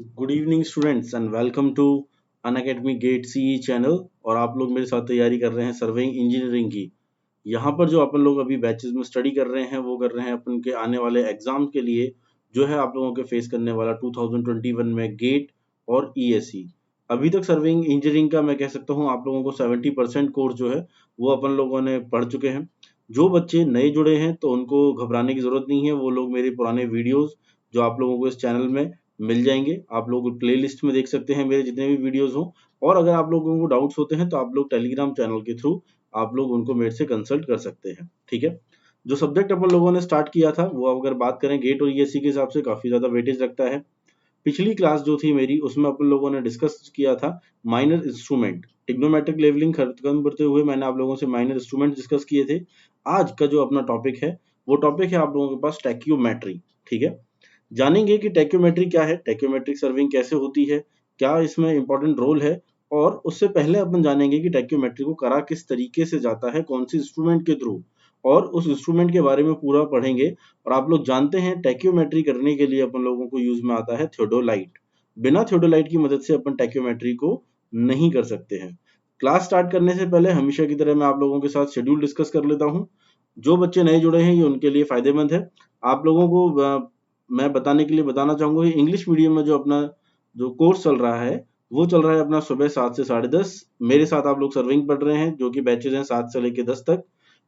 Good evening students and welcome to Unacademy GATE CE channel. और आप लोग मेरे साथ तैयारी कर रहे हैं सर्वेइंग इंजीनियरिंग की। यहाँ पर जो अपन लोग अभी बैचेस में स्टडी कर रहे हैं वो कर रहे हैं अपन के आने वाले एग्जाम के लिए, जो है आप लोगों के फेस करने वाला 2021 में गेट और ईएसई। अभी तक सर्वेइंग इंजीनियरिंग का मैं कह सकता हूँ आप लोगों को 70% कोर्स जो है वो अपन लोगों ने पढ़ चुके हैं। जो बच्चे नए जुड़े हैं तो उनको घबराने की जरूरत नहीं है, वो लोग मेरे पुराने वीडियोस जो आप लोगों को इस चैनल में मिल जाएंगे, आप लोग प्ले लिस्ट में देख सकते हैं मेरे जितने भी वीडियोस हो। और अगर आप लोगों को डाउट्स होते हैं तो आप लोग टेलीग्राम चैनल के थ्रू आप लोग उनको मेरे से कंसल्ट कर सकते हैं। ठीक है, जो सब्जेक्ट अपन लोगों ने स्टार्ट किया था वो अगर बात करें गेट और ईएससी के हिसाब से काफी ज्यादा वेटेज रखता है। पिछली क्लास जो थी मेरी उसमें अपन लोगों ने डिस्कस किया था माइनर इंस्ट्रूमेंट, टिग्नोमेट्रिक लेवलिंग खत्म करते हुए मैंने आप लोगों से माइनर इंस्ट्रूमेंट डिस्कस किए थे। आज का जो अपना टॉपिक है वो टॉपिक है आप लोगों के पास टैक्योमेट्री। ठीक है, जानेंगे कि टैक्योमेट्री क्या है, टैक्योमेट्रिक सर्विंग कैसे होती है, क्या इसमें इंपॉर्टेंट रोल है। और उससे पहले अपन जानेंगे कि टैक्योमेट्री को करा किस तरीके से जाता है, कौन सी इंस्ट्रूमेंट के थ्रू, और उस इंस्ट्रूमेंट के बारे में पूरा पढ़ेंगे। और आप लोग जानते हैं टैक्योमेट्री करने के लिए अपन लोगों को यूज में आता है थियोडोलाइट। बिना थियोडोलाइट की मदद से अपन टैक्योमेट्री को नहीं कर सकते हैं। क्लास स्टार्ट करने से पहले हमेशा की तरह मैं आप लोगों के साथ शेड्यूल डिस्कस कर लेता हूँ। जो बच्चे नए जुड़े हैं ये उनके लिए फायदेमंद है। आप लोगों को मैं बताने के लिए बताना चाहूंगा कि इंग्लिश मीडियम में जो अपना जो कोर्स चल रहा है वो चल रहा है अपना सुबह 7 से 10:30। मेरे साथ आप लोग सर्विंग पढ़ रहे हैं जो कि बैचेज हैं 7 से लेकर 10 तक।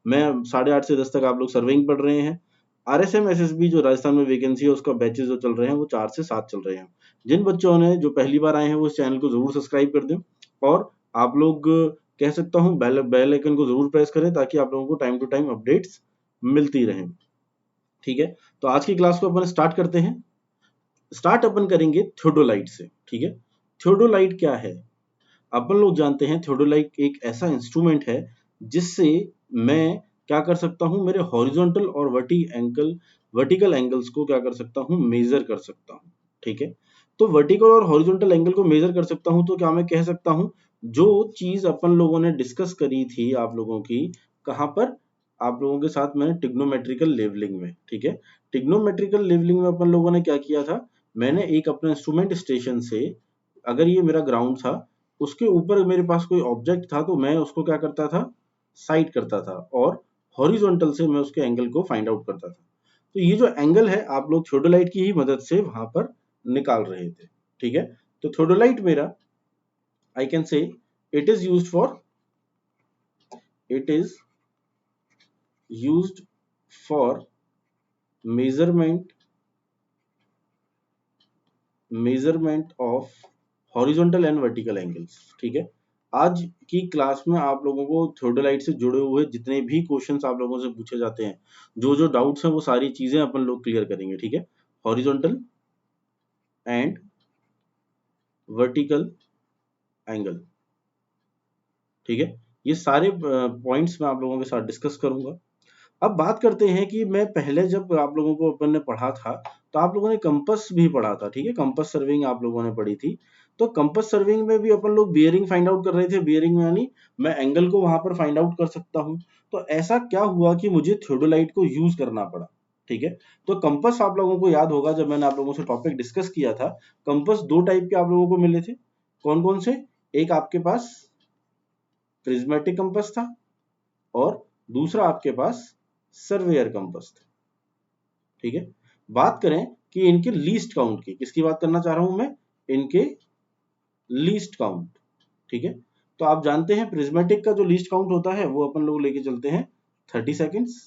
मैं 8:30 से 10 तक आप लोग सर्विंग पढ़ रहे हैं। आरएसएम एसएसबी जो राजस्थान में वैकेंसी है उसका बैचेज जो चल रहे हैं वो 4 से 7 चल रहे हैं। जिन बच्चों ने जो पहली बार आए हैं वो इस चैनल को जरूर सब्सक्राइब कर दें। और आप लोग कह सकता हूँ बेल बेल आइकन को जरूर प्रेस करें ताकि आप लोगों को टाइम टू टाइम अपडेट्स मिलती रहें। ठीक है, तो आज की क्लास को अपन स्टार्ट करते हैं। स्टार्ट अपन करेंगे थियोडोलाइट से। ठीक है, थियोडोलाइट क्या है? अपन लोग जानते हैं थियोडोलाइट एक ऐसा इंस्ट्रूमेंट है जिससे मैं क्या कर सकता हूं, मेरे हॉरिजॉन्टल और वर्टिकल एंगल्स को क्या कर सकता हूं, मेजर कर सकता हूं। ठीक है, तो वर्टिकल और हॉरिजॉन्टल एंगल को मेजर कर सकता हूं तो क्या मैं कह सकता हूं जो चीज अपन लोगों ने डिस्कस करी थी आप लोगों की, कहां पर, आप लोगों के साथ मैंने टिग्नोमेट्रिकल लेवलिंग में। ठीक है, टिग्नोमेट्रिकल लेवलिंग में अपन लोगों ने क्या किया था, मैंने एक अपना इंस्ट्रूमेंट स्टेशन से, अगर ये मेरा ग्राउंड था, उसके ऊपर मेरे पास कोई ऑब्जेक्ट था तो मैं उसको क्या करता था, साइड करता था और हॉरिजॉन्टल से मैं उसके एंगल को फाइंड आउट करता था। तो ये जो एंगल है आप लोग थियोडोलाइट की ही मदद से वहां पर निकाल रहे थे। ठीक है, तो थियोडोलाइट मेरा, आई कैन से it is used for, it is used for measurement of horizontal and vertical angles. ठीक है, आज की क्लास में आप लोगों को थियोडोलाइट से जुड़े हुए जितने भी क्वेश्चंस आप लोगों से पूछे जाते हैं, जो जो डाउट्स हैं वो सारी चीजें अपन लोग क्लियर करेंगे। ठीक है, हॉरिजॉन्टल एंड वर्टिकल एंगल। ठीक है, ये सारे पॉइंट्स मैं आप लोगों के साथ डिस्कस करूंगा। अब बात करते हैं कि मैं पहले जब आप लोगों को अपन ने पढ़ा था तो आप लोगों ने कंपास भी पढ़ा था। ठीक है, कंपास सर्विंग आप लोगों ने पढ़ी थी। तो कंपास सर्विंग में भी अपन लोग बियरिंग फाइंड आउट कर रहे थे। बियरिंग में यानी मैं एंगल को वहां पर फाइंड आउट कर सकता हूं। तो ऐसा क्या हुआ कि मुझे थियोडोलाइट को यूज करना पड़ा। ठीक है, तो कंपास आप लोगों को याद होगा जब मैंने आप लोगों से टॉपिक डिस्कस किया था, कंपास दो टाइप के आप लोगों को मिले थे। कौन कौन से? एक आपके पास प्रिज्मेटिक कंपास था और दूसरा आपके पास सर्वेयर कंपास था। ठीक है, बात करें कि इनके लीस्ट काउंट की, किसकी बात करना चाह रहा हूं मैं, इनके लीस्ट काउंट। ठीक है, तो आप जानते हैं प्रिज्मेटिक का जो लीस्ट काउंट होता है वो अपन लोग लेके चलते हैं 30 सेकेंड्स,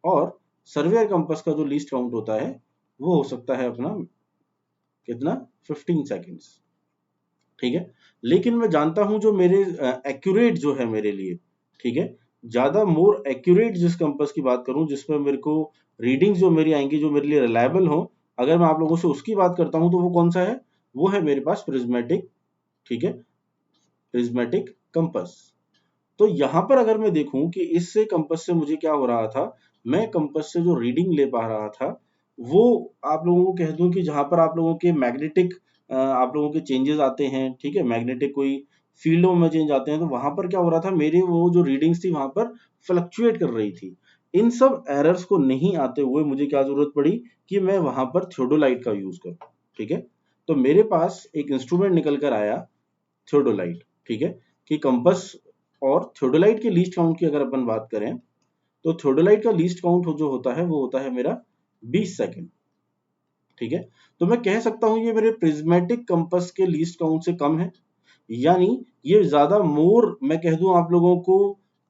और सर्वेयर कंपास का जो लीस्ट काउंट होता है वो हो सकता है अपना कितना, 15 सेकेंड्स। ठीक है, लेकिन मैं जानता हूं जो मेरे एक्यूरेट जो है मेरे लिए, ठीक है, ज्यादा मोर एक्यूरेट जिस कंपास की बात करूं जिसमें मेरे को रीडिंग्स जो मेरी आएंगी जो मेरे लिए रिलायबल हो, अगर मैं आप लोगों से उसकी बात करता हूं तो वो कौन सा है, वो है मेरे पास प्रिज्मेटिक। ठीक है, प्रिज्मेटिक कंपास। तो यहां पर अगर मैं देखूं कि इससे कंपास से मुझे क्या हो रहा था, मैं कंपास से जो रीडिंग ले पा रहा था वो, आप लोगों को कह दूं कि जहां पर आप लोगों के मैग्नेटिक आप लोगों के चेंजेस आते हैं, ठीक है, मैग्नेटिक कोई फील्डों में चेंज आते हैं, तो वहां पर क्या हो रहा था, मेरी वो जो रीडिंग्स थी वहां पर फ्लक्चुएट कर रही थी। इन सब एरर्स को नहीं आते हुए मुझे क्या जरूरत पड़ी कि मैं वहां पर थियोडोलाइट का यूज करूं। ठीक है, तो मेरे पास एक इंस्ट्रूमेंट निकल कर आया थियोडोलाइट, ठीक है, कि कंपास और थियोडोलाइट के लीस्ट काउंट की अगर अपन बात करें तो थियोडोलाइट का लीस्ट काउंट जो होता है वो होता है मेरा 20 सेकंड, ठीक है। तो मैं कह सकता हूं ये मेरे प्रिज्मेटिक कंपास के लीस्ट काउंट से कम है, यानी ये ज्यादा मोर, मैं कह दूं आप लोगों को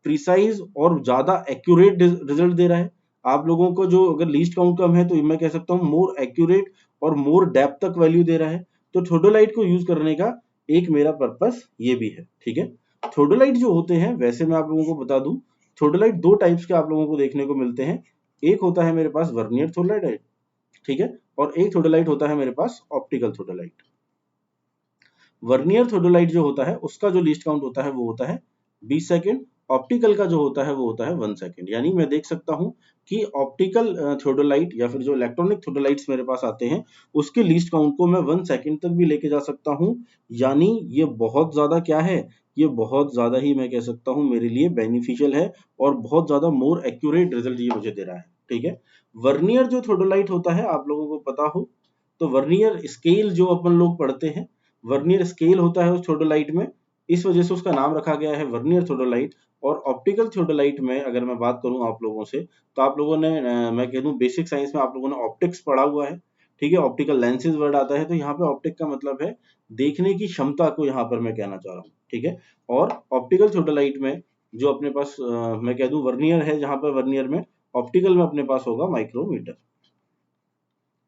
प्रिसाइज और ज्यादा एक्यूरेट रिजल्ट दे रहा है। आप लोगों को जो अगर लीस्ट काउंट कम है तो मैं कह सकता हूं मोर एक्यूरेट और मोर डेप्थ तक वैल्यू दे रहा है। तो थियोडोलाइट को यूज करने का एक मेरा पर्पस ये भी है, ठीक है। थियोडोलाइट जो होते हैं, वैसे मैं आप लोगों को बता दूं, थियोडोलाइट दो टाइप्स के आप लोगों को देखने को मिलते हैं। एक होता है मेरे पास वर्नियर थियोडोलाइट, ठीक है, और एक थियोडोलाइट होता है मेरे पास ऑप्टिकल थियोडोलाइट। वर्नियर थियोडोलाइट जो होता है उसका जो लीस्ट काउंट होता है वो होता है 20 सेकंड, ऑप्टिकल का जो होता है वो होता है 1 सेकंड। यानी मैं देख सकता हूं कि ऑप्टिकल थियोडोलाइट या फिर जो इलेक्ट्रॉनिक थियोडोलाइट्स मेरे पास आते हैं उसके लीस्ट काउंट को मैं 1 सेकंड तक भी लेके जा सकता हूं। यानी ये बहुत ज्यादा क्या है, ये बहुत ज्यादा ही मैं कह सकता हूं मेरे लिए बेनिफिशियल है और बहुत ज्यादा मोर एक्यूरेट रिजल्ट ये मुझे दे रहा है, ठीक है। वर्नियर जो थियोडोलाइट होता है आप लोगों को पता हो तो वर्नियर स्केल जो अपन लोग पढ़ते हैं, वर्नियर स्केल होता है उस थियोडोलाइट में, इस वजह से उसका नाम रखा गया है वर्नियर थियोडोलाइट। और ऑप्टिकल थियोडोलाइट में अगर मैं बात करूं आप लोगों से, तो आप लोगों ने मैं कह दूं बेसिक साइंस में आप लोगों ने ऑप्टिक्स पढ़ा हुआ है, ठीक है। ऑप्टिकल लेंसेज वर्ड आता है, तो यहाँ पे ऑप्टिक का मतलब है देखने की क्षमता को यहाँ पर मैं कहना चाह रहा हूँ, ठीक है। और ऑप्टिकल थियोडोलाइट में जो अपने पास मैं कह दूं वर्नियर है, जहां पर वर्नियर में ऑप्टिकल में अपने पास होगा माइक्रोमीटर,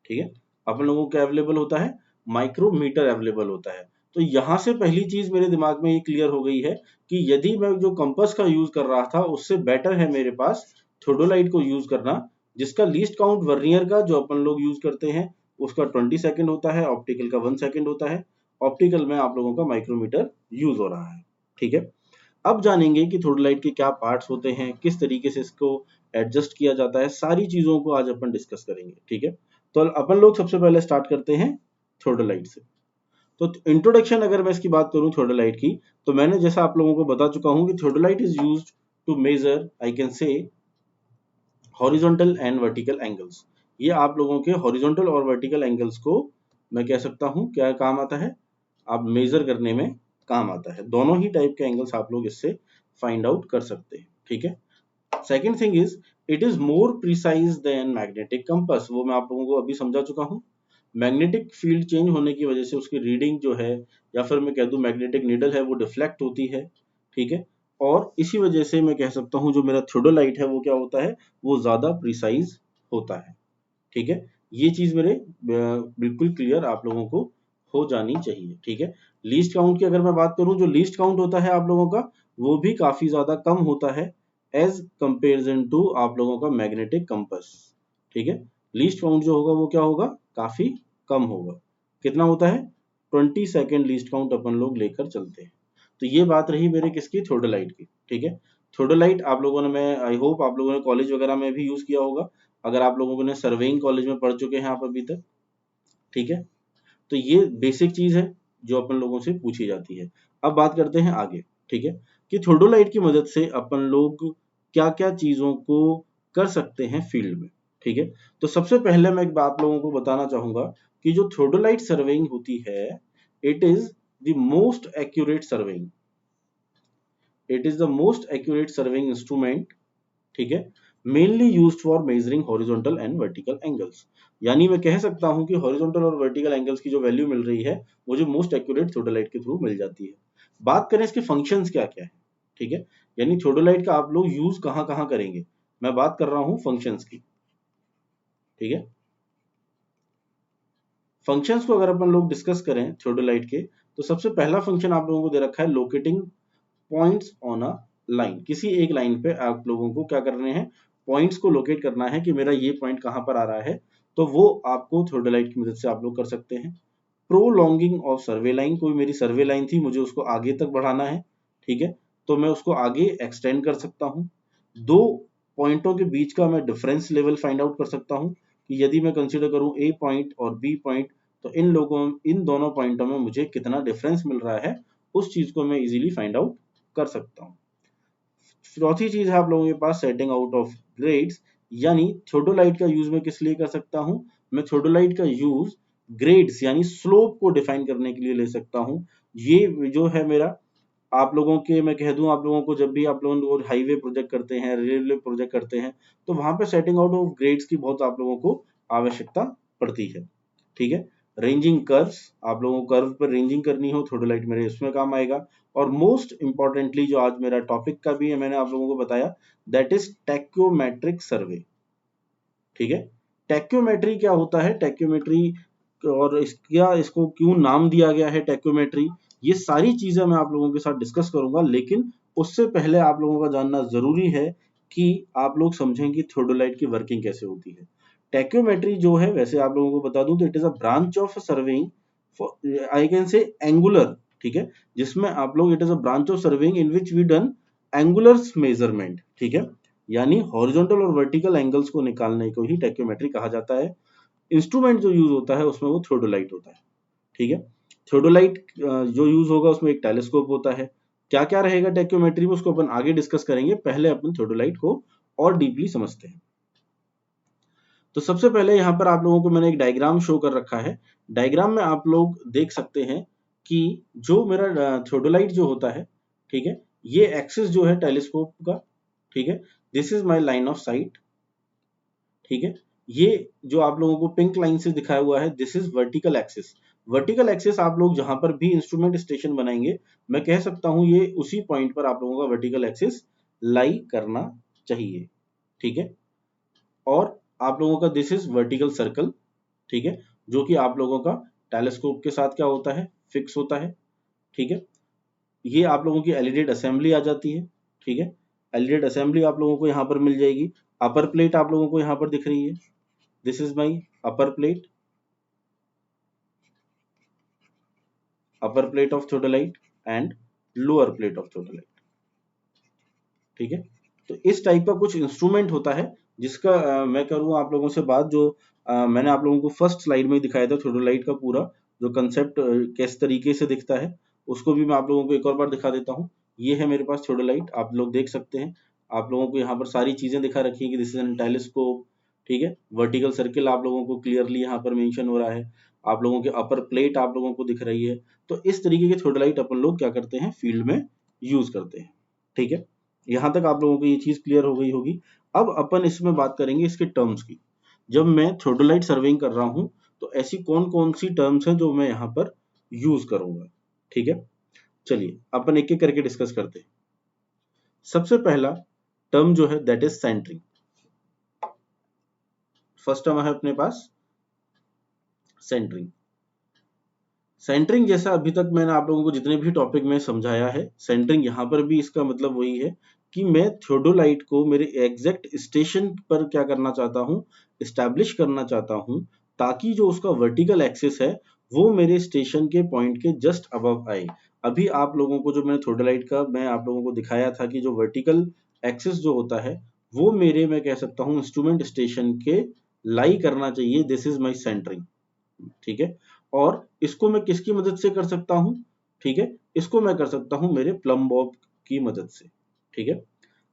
ठीक है। अपन लोगों को अवेलेबल होता है माइक्रोमीटर अवेलेबल होता है। तो यहां से पहली चीज मेरे दिमाग में ये क्लियर हो गई है कि यदि मैं जो कंपास का यूज कर रहा था उससे बेटर है मेरे पास थियोडोलाइट को यूज करना, जिसका लीस्ट काउंट वर्नियर का जो अपन लोग यूज करते हैं उसका 20 सेकंड होता है, ऑप्टिकल का 1 सेकंड होता है। ऑप्टिकल में आप लोगों का माइक्रोमीटर यूज हो रहा है, ठीक है। अब जानेंगे कि थियोडोलाइट के क्या पार्ट्स होते हैं, किस तरीके से इसको एडजस्ट किया जाता है, सारी चीजों को आज अपन डिस्कस करेंगे, ठीक है। तो अपन लोग सबसे पहले स्टार्ट करते हैं थियोडोलाइट से। तो इंट्रोडक्शन अगर मैं इसकी बात करूं थियोडोलाइट की, तो मैंने जैसा आप लोगों को बता चुका हूं कि theodolite is used to measure, I can say, horizontal and vertical angles. ये आप लोगों के हॉरिजॉन्टल और वर्टिकल एंगल्स को मैं कह सकता हूं क्या काम आता है, आप मेजर करने में काम आता है। दोनों ही टाइप के एंगल्स आप लोग इससे फाइंड आउट कर सकते हैं, ठीक है। Second thing is it is more precise than magnetic compass. वो मैं आप लोगों को अभी समझा चुका हूँ। मैग्नेटिक फील्ड चेंज होने की वजह से उसकी रीडिंग जो है, या फिर मैं कह दूं मैग्नेटिक नीडल है, वो डिफ्लेक्ट होती है, ठीक है। और इसी वजह से मैं कह सकता हूं जो मेरा थियोडोलाइट है वो क्या होता है, वो ज्यादा प्रिसाइज होता है, ठीक है। ये चीज मेरे बिल्कुल क्लियर आप लोगों को हो जानी चाहिए, ठीक है। लीस्ट काउंट की अगर मैं बात करूं, जो लीस्ट काउंट होता है आप लोगों का वो भी काफी ज्यादा कम होता है एज कंपेरिजन टू आप लोगों का मैग्नेटिक कंपास, ठीक है। लीस्ट काउंट जो होगा वो क्या होगा, काफी कम होगा। कितना होता है, 20 सेकेंड लीस्ट काउंट अपन लोग लेकर चलते हैं। तो ये बात रही मेरे किसकी, थियोडोलाइट की, ठीक है। थियोडोलाइट आप लोगों ने, मैं आई होप आप लोगों ने कॉलेज वगैरह में भी यूज किया होगा, अगर आप लोगों ने सर्वेइंग कॉलेज में पढ़ चुके हैं आप अभी तक, ठीक है। तो ये बेसिक चीज है जो अपन लोगों से पूछी जाती है। अब बात करते हैं आगे, ठीक है, कि थियोडोलाइट की मदद से अपन लोग क्या क्या चीजों को कर सकते हैं फील्ड में, ठीक है। तो सबसे पहले मैं एक बात आप लोगों को बताना चाहूंगा कि जो थियोडोलाइट सर्वेइंग होती है, it is the most accurate surveying, it is the most accurate surveying instrument, ठीक है, mainly used for measuring horizontal and vertical angles. यानी मैं कह सकता हूं कि हॉरिजॉन्टल और वर्टिकल एंगल्स की जो वैल्यू मिल रही है मुझे मोस्ट एक्यूरेट थियोडोलाइट के थ्रू मिल जाती है। बात करें इसके फंक्शंस क्या क्या है, ठीक है, यानी थियोडोलाइट का आप लोग यूज कहां कहां करेंगे, मैं बात कर रहा हूं फंक्शंस की, ठीक है। फंक्शंस को अगर अपन लोग डिस्कस करें थियोडोलाइट के, तो सबसे पहला फंक्शन आप लोगों को दे रखा है locating points on a line. किसी एक लाइन पे आप लोगों को क्या करने हैं, पॉइंट्स को लोकेट करना है कि मेरा ये पॉइंट कहां पर आ रहा है, तो वो आपको थियोडोलाइट की मदद से आप लोग कर सकते हैं। प्रोलॉन्गिंग ऑफ सर्वे लाइन, कोई मेरी सर्वे लाइन थी मुझे उसको आगे तक बढ़ाना है, ठीक है, तो मैं उसको आगे एक्सटेंड कर सकता हूं। दो पॉइंटों के बीच का मैं डिफरेंस लेवल फाइंड आउट कर सकता हूं कि यदि मैं कंसीडर करूं ए पॉइंट और बी पॉइंट, तो इन दोनों पॉइंटों में मुझे कितना डिफरेंस मिल रहा है, उस चीज को मैं इजीली फाइंड आउट कर सकता हूं। चौथी चीज है आप लोगों के पास सेटिंग आउट ऑफ ग्रेड्स, यानी थियोडोलाइट का यूज मैं किस लिए कर सकता हूं, मैं थियोडोलाइट का यूज ग्रेड्स यानी स्लोप को डिफाइन करने के लिए ले सकता हूँ। ये जो है मेरा, आप लोगों के मैं कह दूं, आप लोगों को जब भी आप लोगों को हाईवे प्रोजेक्ट करते हैं, रेलवे प्रोजेक्ट करते हैं, तो वहां पे सेटिंग आउट ऑफ ग्रेड्स की बहुत आप लोगों को आवश्यकता पड़ती है। ठीक है, रेंजिंग कर्व्स, आप लोगों को कर्व पर रेंजिंग करनी हो, थोड़ोलाइट मेरे इसमें काम आएगा। और मोस्ट इंपॉर्टेंटली जो आज मेरा टॉपिक का भी है, मैंने आप लोगों को बताया, दैट इज टैक्योमेट्रिक सर्वे। ठीक है, टैक्योमेट्री क्या होता है, टैक्योमेट्री और इसको क्यों नाम दिया गया है टैक्योमेट्री, ये सारी चीजें मैं आप लोगों के साथ डिस्कस करूंगा। लेकिन उससे पहले आप लोगों का जानना जरूरी है कि आप लोग समझें कि थियोडोलाइट की वर्किंग कैसे होती है। टैक्योमेट्री जो है, वैसे आप लोगों को बता दूं तो it is a branch of surveying, I can say angular. ठीक है, जिसमें आप लोग, it is a branch of surveying in which we done angular measurement. ठीक है, यानी हॉरिजॉन्टल और वर्टिकल एंगल्स को निकालने को ही टैक्योमेट्री कहा जाता है। इंस्ट्रूमेंट जो यूज होता है उसमें वो थियोडोलाइट होता है। ठीक है, थियोडोलाइट जो यूज होगा उसमें एक टेलीस्कोप होता है। क्या क्या रहेगा टैक्योमेट्री में, उसको अपन आगे डिस्कस करेंगे, पहले अपन थियोडोलाइट को और डीपली समझते हैं। तो सबसे पहले यहाँ पर आप लोगों को मैंने एक डायग्राम शो कर रखा है। डायग्राम में आप लोग देख सकते हैं कि जो मेरा थियोडोलाइट जो होता है, ठीक है, ये एक्सिस जो है टेलीस्कोप का, ठीक है, this is my line of site. ठीक है, ये जो आप लोगों को पिंक लाइन से दिखाया हुआ है, this is vertical axis. Vertical axis आप लोग जहां पर भी इंस्ट्रूमेंट स्टेशन बनाएंगे, मैं कह सकता हूं ये उसी पॉइंट पर आप लोगों का वर्टिकल एक्सिस लाई करना चाहिए। ठीक है, और आप लोगों का दिस इज वर्टिकल सर्कल। ठीक है, जो कि आप लोगों का टेलीस्कोप के साथ क्या होता है, फिक्स होता है। ठीक है, ये आप लोगों की एलिडेड असेंबली आ जाती है। ठीक है, एलिडेड असेंबली आप लोगों को यहाँ पर मिल जाएगी। अपर प्लेट आप लोगों को यहाँ पर दिख रही है, this is my upper plate, upper plate of theodolite and lower plate of theodolite. ठीक है, तो इस टाइप का कुछ इंस्ट्रूमेंट होता है जिसका मैं करूँ आप लोगों से बात, जो मैंने आप लोगों को फर्स्ट स्लाइड में दिखाया था थियोडोलाइट का पूरा जो कंसेप्ट किस तरीके से दिखता है, उसको भी मैं आप लोगों को एक और बार दिखा देता हूँ। ये है मेरे पास थियोडोलाइट, आप लोग देख सकते हैं। आप लोगों को यहाँ पर सारी चीजें दिखा रखी है कि दिस इज एन टेलीस्कोप। ठीक है, वर्टिकल सर्किल आप लोगों को क्लियरली यहाँ पर मेंशन हो रहा है। आप लोगों के अपर प्लेट आप लोगों को दिख रही है। तो इस तरीके के थियोडोलाइट अपन लोग क्या करते हैं, फील्ड में यूज करते हैं। ठीक है, यहां तक आप लोगों को ये चीज क्लियर हो गई होगी। अब अपन इसमें बात करेंगे इसके टर्म्स की। जब मैं थियोडोलाइट सर्वेइंग कर रहा हूं तो ऐसी कौन कौन सी टर्म्स हैं जो मैं यहाँ पर यूज करूंगा। ठीक है, चलिए अपन एक एक करके डिस्कस करते हैं। सबसे पहला टर्म जो है that is centring. First term है अपने पास सेंटरिंग। सेंटरिंग जैसा अभी तक मैंने आप लोगों को जितने भी टॉपिक में समझाया है, सेंटरिंग यहाँ पर भी इसका मतलब वही है कि मैं थियोडोलाइट को मेरे एग्जैक्ट स्टेशन पर क्या करना चाहता हूँ, इस्टेब्लिश करना चाहता हूँ, ताकि जो उसका वर्टिकल एक्सिस है वो मेरे स्टेशन के पॉइंट के जस्ट अबव आए। अभी आप लोगों को जो मैंने थियोडोलाइट का मैं आप लोगों को दिखाया था कि जो वर्टिकल एक्सिस जो होता है वो मेरे, मैं कह सकता हूँ, इंस्ट्रूमेंट स्टेशन के लाई करना चाहिए। This is my centring. ठीक है, और इसको मैं किसकी मदद से कर सकता हूं, ठीक है, इसको मैं कर सकता हूं मेरे प्लम बॉब की मदद से। ठीक है,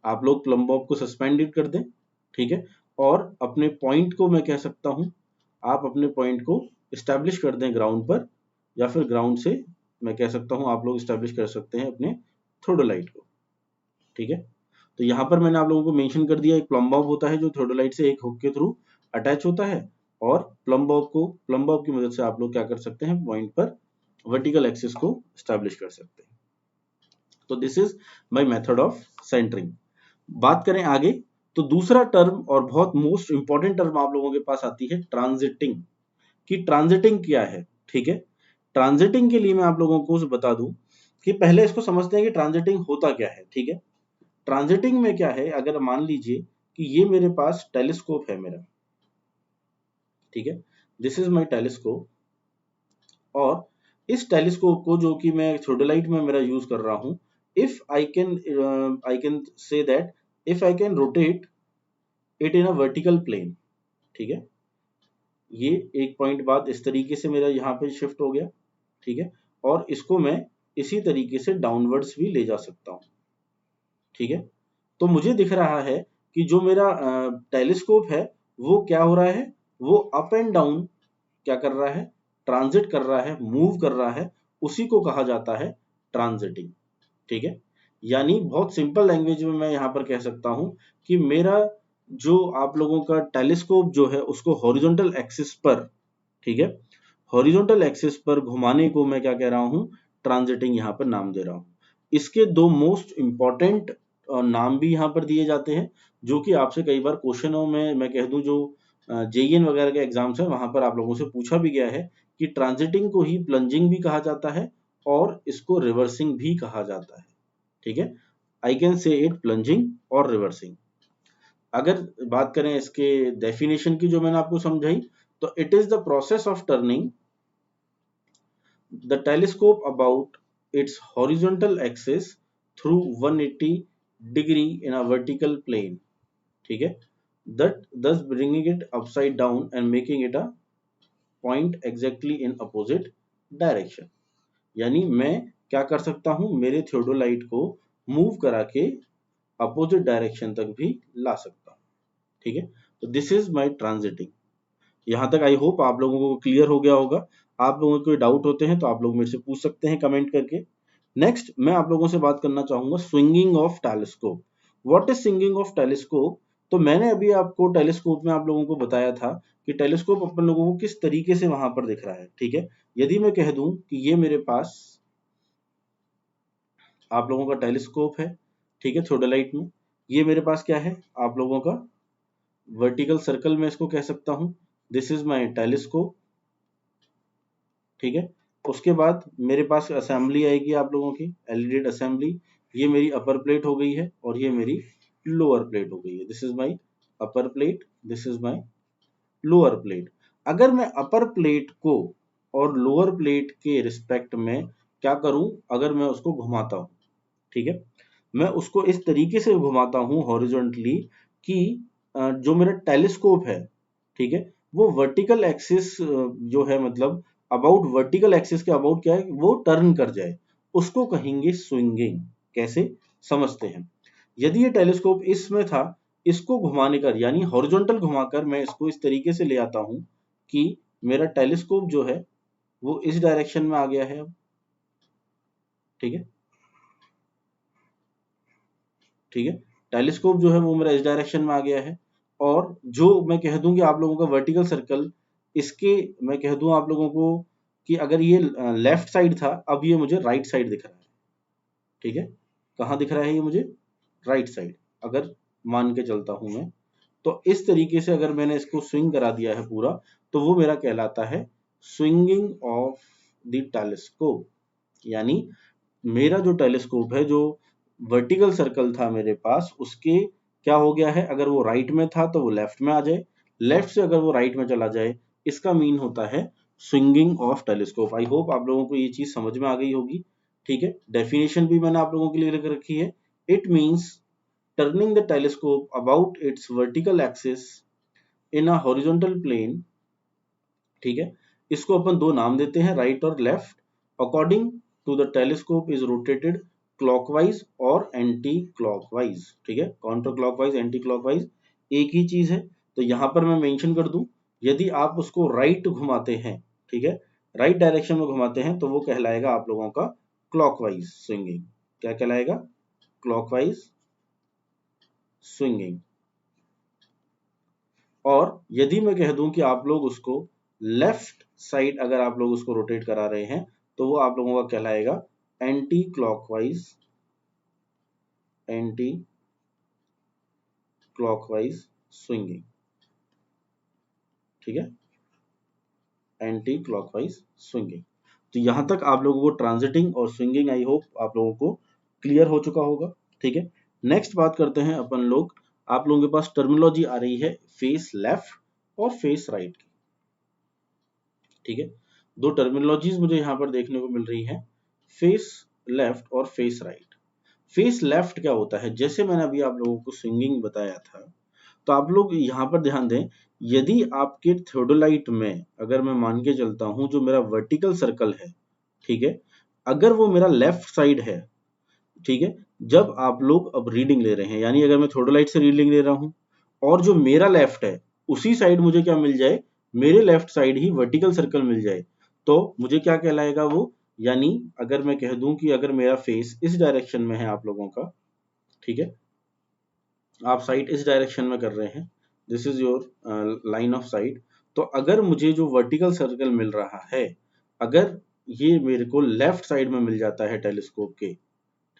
आप लोग प्लम बॉब को सस्पेंडेड कर दें। ठीक है, और अपने पॉइंट को मैं कह सकता हूं, आप अपने पॉइंट को इस्टेब्लिश कर दें ग्राउंड पर, या फिर ग्राउंड से मैं कह सकता हूं आप लोग इस्टेब्लिश कर सकते हैं अपने थियोडोलाइट को। ठीक है, तो यहाँ पर मैंने आप लोगों को मेंशन कर दिया, एक प्लम बॉब होता है जो थियोडोलाइट से एक हुक के थ्रू अटैच होता है, और प्लम बॉब की मदद से आप लोग क्या कर सकते हैं, पॉइंट पर वर्टिकल एक्सिस को स्टैब्लिश कर सकते हैं। तो this is my method of centring. बात करें आगे, तो दूसरा टर्म और बहुत मोस्ट इंपॉर्टेंट टर्म आप लोगों के पास आती है ट्रांजिटिंग। कि ट्रांजिटिंग क्या है। ठीक है, ट्रांजिटिंग के लिए मैं आप लोगों को बता दूं कि पहले इसको समझते हैं कि ट्रांजिटिंग होता क्या है। ठीक है, ट्रांजिटिंग में क्या है, अगर मान लीजिए कि ये मेरे पास टेलीस्कोप है मेरा। ठीक है, दिस इज माय टेलीस्कोप, और इस टेलीस्कोप को जो कि मैं थियोडोलाइट में मेरा यूज कर रहा हूं, if I can say that if I can rotate it in a vertical plane. ठीक है, ये एक पॉइंट बाद इस तरीके से मेरा यहाँ पे शिफ्ट हो गया। ठीक है, और इसको मैं इसी तरीके से डाउनवर्ड्स भी ले जा सकता हूँ। ठीक है, तो मुझे दिख रहा है कि जो मेरा टेलीस्कोप है वो क्या हो रहा है, वो अप एंड डाउन क्या कर रहा है, ट्रांजिट कर रहा है, मूव कर रहा है, उसी को कहा जाता है ट्रांजिटिंग। ठीक है, यानी बहुत सिंपल लैंग्वेज में मैं यहाँ पर कह सकता हूँ कि मेरा जो आप लोगों का टेलीस्कोप जो है उसको हॉरिजॉन्टल एक्सिस पर, ठीक है, हॉरिजॉन्टल एक्सिस पर घुमाने को मैं क्या कह रहा हूँ, ट्रांजिटिंग यहाँ पर नाम दे रहा हूँ। इसके दो मोस्ट इंपॉर्टेंट नाम भी यहाँ पर दिए जाते हैं, जो कि आपसे कई बार क्वेश्चनों में मैं कह दूं, जो जेईएन वगैरह के एग्जाम्स है वहां पर आप लोगों से पूछा भी गया है कि ट्रांजिटिंग को ही प्लंजिंग भी कहा जाता है और इसको रिवर्सिंग भी कहा जाता है। ठीक है, आई कैन से इट प्लंजिंग और रिवर्सिंग। अगर बात करें इसके डेफिनेशन की जो मैंने आपको समझाई, तो it is the process of turning the telescope about its horizontal axis through 180 degree in a vertical plane, ठीक है, that thus bringing it upside down and making it a point exactly in opposite direction। यानी मैं क्या कर सकता हूं, मेरे theodolite को मूव करा के अपोजिट डायरेक्शन तक भी ला सकता हूं। ठीक है, तो दिस इज माय ट्रांजिटिंग। यहां तक आई होप आप लोगों को क्लियर हो गया होगा। आप लोगों को कोई डाउट होते हैं तो आप लोग मेरे से पूछ सकते हैं कमेंट करके। नेक्स्ट मैं आप लोगों से बात करना चाहूंगा swinging of telescope. What is swinging of telescope? तो मैंने अभी आपको टेलीस्कोप में आप लोगों को बताया था कि टेलीस्कोप अपन लोगों को किस तरीके से वहां पर दिख रहा है। ठीक है, यदि मैं कह दूं कि ये मेरे पास आप लोगों का टेलीस्कोप है, ठीक है, थियोडोलाइट में, ये मेरे पास क्या है, आप लोगों का वर्टिकल सर्कल में इसको कह सकता हूं, दिस इज माय टेलीस्कोप। ठीक है, उसके बाद मेरे पास असेंबली आएगी आप लोगों की, एलईडी असेंबली। ये मेरी अपर प्लेट हो गई है और ये मेरी लोअर प्लेट हो गई है। This is my upper plate, this is my lower plate. अगर मैं अपर प्लेट को और लोअर प्लेट के रिस्पेक्ट में क्या करूं, अगर मैं उसको घुमाता हूं, ठीक है, मैं उसको इस तरीके से घुमाता हूं हॉरिजॉन्टली कि जो मेरा टेलीस्कोप है, ठीक है, वो वर्टिकल एक्सिस जो है, मतलब अबाउट वर्टिकल एक्सिस के अबाउट क्या है, वो टर्न कर जाए, उसको कहेंगे स्विंगिंग। कैसे समझते हैं? यदि ये टेलीस्कोप इसमें था, इसको घुमाने कर यानी हॉरिजॉन्टल घुमाकर मैं इसको इस तरीके से ले आता हूं कि मेरा टेलीस्कोप जो है वो इस डायरेक्शन में आ गया है अब। ठीक है, ठीक है, टेलीस्कोप जो है वो मेरा इस डायरेक्शन में आ गया है। और जो मैं कह दूं कि आप लोगों का वर्टिकल सर्कल, इसके मैं कह दूं आप लोगों को कि अगर ये लेफ्ट साइड था, अब ये मुझे राइट साइड दिख रहा है। ठीक है, कहाँ दिख रहा है ये मुझे, राइट साइड, अगर मान के चलता हूं मैं, तो इस तरीके से अगर मैंने इसको स्विंग करा दिया है पूरा, तो वो मेरा कहलाता है स्विंगिंग ऑफ द टेलीस्कोप। यानी मेरा जो टेलीस्कोप है, जो वर्टिकल सर्कल था मेरे पास, उसके क्या हो गया है, अगर वो राइट में था तो वो लेफ्ट में आ जाए, लेफ्ट से अगर वो राइट में चला जाए, इसका मीन होता है swinging of telescope. I hope आप लोगों को ये चीज समझ में आ गई होगी। ठीक है, डेफिनेशन भी मैंने आप लोगों के लिए लिख रखी है। It means turning the telescope about its vertical axis in a horizontal plane. ठीक है, इसको अपन दो नाम देते हैं, राइट और left, according to the telescope is rotated clockwise और एंटी क्लॉकवाइज। ठीक है, काउंटर क्लॉकवाइज, एंटी क्लॉकवाइज एक ही चीज है। तो यहां पर मैं मेंशन कर दूं, यदि आप उसको राइट घुमाते हैं, ठीक है, राइट डायरेक्शन में घुमाते हैं, तो वो कहलाएगा आप लोगों का क्लॉकवाइज स्विंगिंग। क्या कहलाएगा? Clockwise swinging. और यदि मैं कह दूं कि आप लोग उसको लेफ्ट साइड अगर आप लोग उसको रोटेट करा रहे हैं, तो वो आप लोगों का कहलाएगा anti clockwise, anti clockwise swinging. ठीक है, एंटी क्लॉकवाइज स्विंगिंग। तो यहां तक आप लोगों को ट्रांजिटिंग और स्विंगिंग आई होप आप लोगों को क्लियर हो चुका होगा। ठीक है, नेक्स्ट बात करते हैं अपन लोग, आप लोगों के पास टर्मिनोलॉजी आ रही है फेस लेफ्ट और फेस राइट की। ठीक है, दो टर्मिनोलॉजीज मुझे यहाँ पर देखने को मिल रही है, फेस लेफ्ट और फेस राइट। फेस लेफ्ट क्या होता है? जैसे मैंने अभी आप लोगों को स्विंगिंग बताया था, तो आप लोग यहाँ पर ध्यान दें, यदि आपके थियोडोलाइट में अगर मैं मान के चलता हूं जो मेरा वर्टिकल सर्कल है, ठीक है, अगर वो मेरा लेफ्ट साइड है, ठीक है, जब आप लोग अब रीडिंग ले रहे हैं, यानी अगर मैं थियोडोलाइट से रीडिंग ले रहा हूं और जो मेरा लेफ्ट है उसी साइड मुझे क्या मिल जाए, मेरे लेफ्ट साइड ही वर्टिकल सर्कल मिल जाए, तो मुझे क्या कहलाएगा वो, यानी अगर मैं कह दूं कि अगर मेरा फेस इस डायरेक्शन में है आप लोगों का, ठीक है, आप साइट इस डायरेक्शन में कर रहे हैं, this is your line of site, तो अगर मुझे जो वर्टिकल सर्कल मिल रहा है, अगर ये मेरे को लेफ्ट साइड में मिल जाता है टेलीस्कोप के,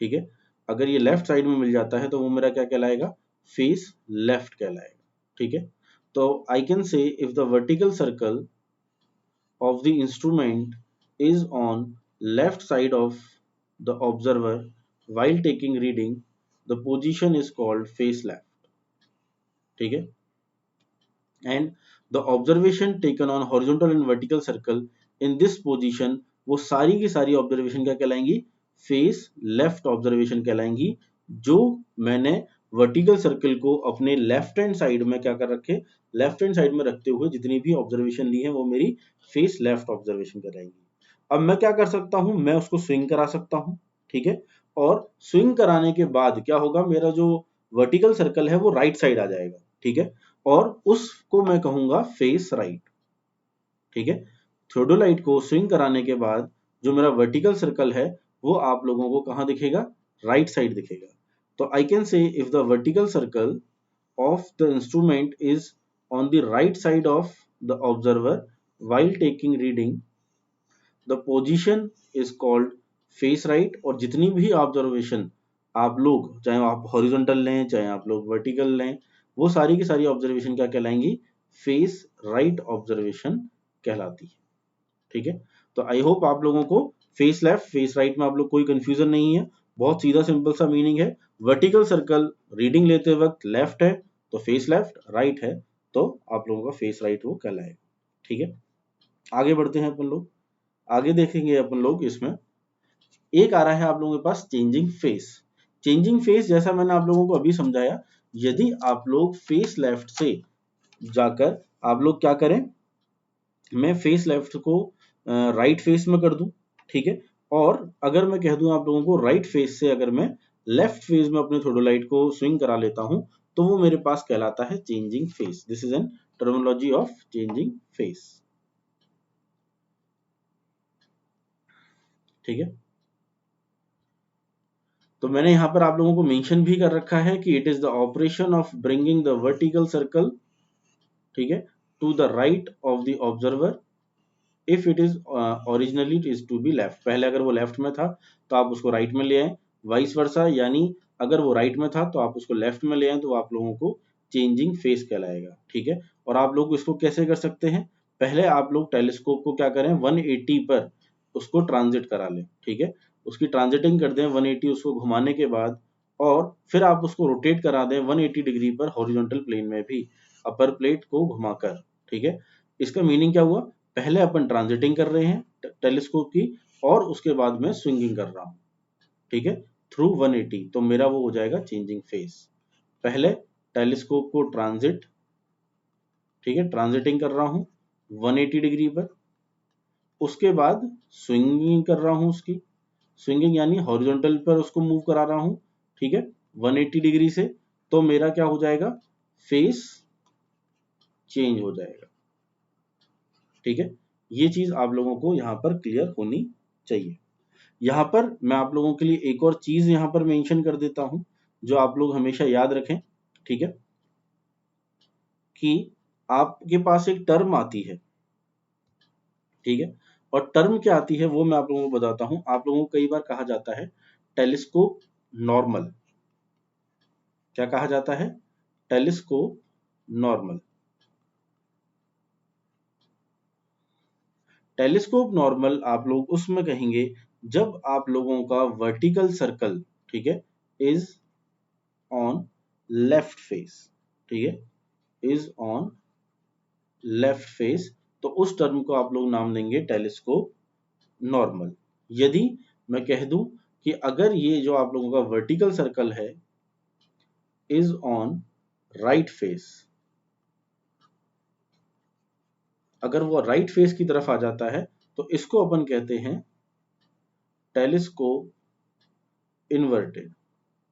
ठीक है, अगर ये लेफ्ट साइड में मिल जाता है तो वो मेरा क्या कहलाएगा, फेस लेफ्ट कहलाएगा, ठीक है। तो आई कैन से if the vertical circle of the instrument is on left side of the observer while taking reading, the position is called face left, ठीक है। And the observation taken on horizontal and vertical circle in this position, वो सारी की सारी observation क्या कहलाएंगी, face left observation कहलाएंगी, जो मैंने vertical circle को अपने लेफ्ट हैंड साइड में क्या कर रखे, लेफ्ट हैंड साइड में रखते हुए जितनी भी ऑब्जर्वेशन ली है वो मेरी फेस लेफ्ट ऑब्जर्वेशन कहलाएंगी। अब मैं क्या कर सकता हूं, मैं उसको स्विंग करा सकता हूं, ठीक है, और स्विंग कराने के बाद क्या होगा, मेरा जो वर्टिकल सर्कल है वो राइट साइड आ जाएगा, ठीक है, और उसको मैं कहूंगा फेस राइट, ठीक है। थ्योडोलाइट को स्विंग कराने के बाद जो मेरा वर्टिकल सर्कल है वो आप लोगों को कहां दिखेगा, राइट साइड दिखेगा। तो आई कैन से if the vertical circle of the instrument is on the right side of the observer while taking reading, the position is called face right। और जितनी भी ऑब्जर्वेशन आप लोग, चाहे आप हॉरिजॉन्टल लें चाहे आप लोग वर्टिकल लें, वो सारी की सारी ऑब्जर्वेशन क्या कहलाएंगी, फेस राइट ऑब्जर्वेशन कहलाती है, ठीक है। तो आई होप आप लोगों को फेस लेफ्ट फेस राइट में आप लोग कोई कंफ्यूजन नहीं है, बहुत सीधा सिंपल सा मीनिंग है। वर्टिकल सर्कल रीडिंग लेते वक्त लेफ्ट है तो फेस लेफ्ट, राइट है तो आप लोगों का फेस राइट वो कहलाएगा, ठीक है। आगे बढ़ते हैं अपन लोग, आगे देखेंगे अपन लोग, इसमें एक आ रहा है आप लोगों के पास चेंजिंग फेस। चेंजिंग फेस जैसा मैंने आप लोगों को अभी समझाया, यदि आप लोग फेस लेफ्ट से जाकर आप लोग क्या करें, मैं फेस लेफ्ट को राइट फेस में कर दूं, ठीक है, और अगर मैं कह दूं आप लोगों को राइट फेस से अगर मैं लेफ्ट फेस में अपने थोडोलाइट को स्विंग करा लेता हूं तो वो मेरे पास कहलाता है changing face. This is an terminology of changing face, ठीक है। तो मैंने यहां पर आप लोगों को मेंशन भी कर रखा है कि it is the operation of bringing the vertical circle, ठीक है, to the right of the observer if it is originally it is to be left. पहले अगर वो लेफ्ट में था तो आप उसको राइट में ले आए, वाइस वर्सा, यानी अगर वो राइट में था तो आप उसको लेफ्ट में ले आए तो आप लोगों को चेंजिंग फेस कहलाएगा, ठीक है। और आप लोग इसको कैसे कर सकते हैं, पहले आप लोग टेलीस्कोप को क्या करें 180 पर उसको ट्रांजिट करा लें, ठीक है, उसकी ट्रांजिटिंग कर दें 180 उसको घुमाने के बाद, और फिर आप उसको रोटेट करा दें 180 डिग्री पर हॉरिजॉन्टल प्लेन में भी अपर प्लेट को घुमाकर, ठीक है। इसका मीनिंग क्या हुआ, पहले अपन ट्रांजिटिंग कर रहे हैं टेलीस्कोप की और उसके बाद में स्विंगिंग कर रहा हूं, ठीक है, थ्रू 180, तो मेरा वो हो जाएगा चेंजिंग फेस। पहले टेलीस्कोप को ट्रांजिट, ठीक है, ट्रांजिटिंग कर रहा हूं 180 डिग्री पर, उसके बाद स्विंगिंग कर रहा हूं, उसकी स्विंगिंग यानी हॉरिजॉन्टल पर उसको मूव करा रहा हूं, ठीक है, 180 डिग्री से, तो मेरा क्या हो जाएगा, फेस चेंज हो जाएगा, ठीक है। ये चीज आप लोगों को यहां पर क्लियर होनी चाहिए। यहां पर मैं आप लोगों के लिए एक और चीज यहां पर मेंशन कर देता हूं जो आप लोग हमेशा याद रखें, ठीक है, कि आपके पास एक टर्म आती है, ठीक है, और टर्म क्या आती है वो मैं आप लोगों को बताता हूं। आप लोगों को कई बार कहा जाता है टेलीस्कोप नॉर्मल, क्या कहा जाता है, टेलीस्कोप नॉर्मल। टेलीस्कोप नॉर्मल आप लोग उसमें कहेंगे जब आप लोगों का वर्टिकल सर्कल, ठीक है, इज ऑन लेफ्ट फेस, ठीक है, इज ऑन लेफ्ट फेस, तो उस टर्म को आप लोग नाम देंगे टेलीस्कोप नॉर्मल। यदि मैं कह दूं कि अगर ये जो आप लोगों का वर्टिकल सर्कल है इज ऑन राइट फेस, अगर वो राइट फेस की तरफ आ जाता है तो इसको अपन कहते हैं टेलीस्कोप इन्वर्टेड।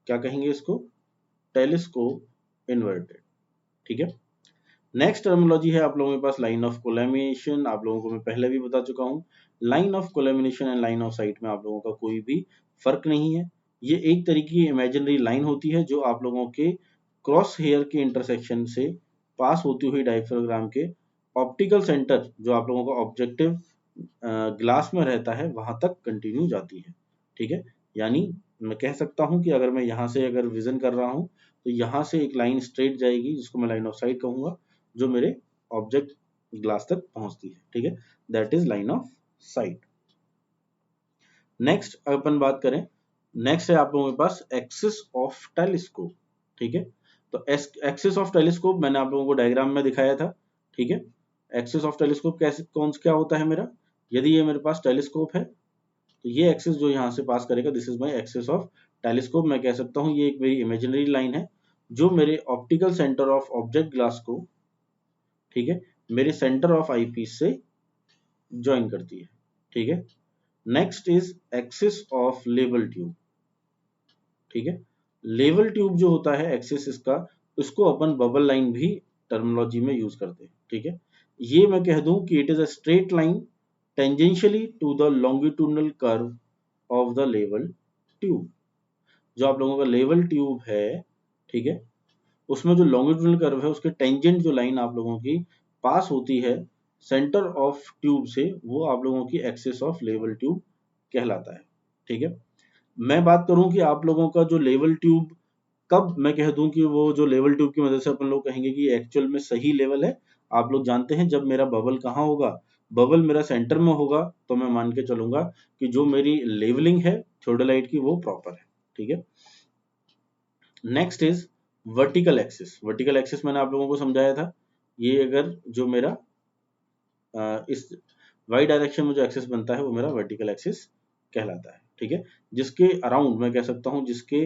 क्या कहेंगे इसको, टेलीस्कोप इन्वर्टेड, ठीक है। नेक्स्ट टर्मिनोलॉजी है आप लोगों के पास लाइन ऑफ कोलैमिनेशन। आप लोगों को मैं पहले भी बता चुका हूँ, line of collimation and line of sight में आप लोगों का कोई भी फर्क नहीं है। ये एक तरीके की इमेजिनरी लाइन होती है जो आप लोगों के क्रॉस हेयर के इंटरसेक्शन से पास होती हुई डायफ्राम के ऑप्टिकल सेंटर जो आप लोगों का ऑब्जेक्टिव ग्लास में रहता है वहां तक कंटिन्यू जाती है। ठीक है, यानी मैं कह सकता हूं कि अगर मैं यहाँ से अगर विजन कर रहा हूं तो यहाँ से एक लाइन स्ट्रेट जाएगी जिसको मैं लाइन ऑफ साइट कहूंगा, जो मेरे ऑब्जेक्ट ग्लास तक पहुंचती है। ठीक है, that is line of sight. Next अपन बात करें, नेक्स्ट है आप लोगों के पास एक्सिस ऑफ टेलीस्कोप। ठीक है, तो एक्सिस ऑफ टेलीस्कोप मैंने आप लोगों को डायग्राम में दिखाया था। ठीक है, एक्सिस ऑफ टेलीस्कोप कैसे क्या होता है मेरा, यदि ये मेरे पास टेलीस्कोप है तो ये एक्सिस जो यहाँ से पास करेगा, this is my axis of telescope. मैं कह सकता हूँ ये एक मेरी इमेजिनरी लाइन है जो मेरे optical centre of object glass को, ठीक है, मेरे सेंटर ऑफ आई पीस से ज्वाइन करती है। ठीक है, next is axis of level tube. ठीक है, लेवल ट्यूब जो होता है एक्सिस इसका, उसको अपन बबल लाइन भी टर्मिनोलॉजी में यूज करते हैं। ठीक है, ये मैं कह दूं कि it is a straight line tangentially to the longitudinal curve of the level tube. जो आप लोगों का लेवल ट्यूब है, ठीक है, उसमें जो लॉन्गिट्यूडनल कर्व है उसके टेंजेंट जो लाइन आप लोगों की पास होती है सेंटर ऑफ ट्यूब से, वो आप लोगों की एक्सिस ऑफ लेवल ट्यूब कहलाता है। ठीक है, मैं बात करूं कि आप लोगों का जो लेवल ट्यूब, कब मैं कह दूं कि वो जो लेवल ट्यूब की मदद से अपन लोग कहेंगे कि एक्चुअल में सही लेवल है, आप लोग जानते हैं जब मेरा बबल कहाँ होगा, बबल मेरा सेंटर में होगा, तो मैं मान के चलूंगा कि जो मेरी लेवलिंग है थियोडोलाइट की वो प्रॉपर है। ठीक है, next is vertical axis. Vertical axis मैंने आप लोगों को समझाया था, ये अगर जो मेरा इस वाई डायरेक्शन में जो एक्सिस बनता है वो मेरा वर्टिकल एक्सिस कहलाता है। ठीक है, जिसके अराउंड मैं कह सकता हूँ, जिसके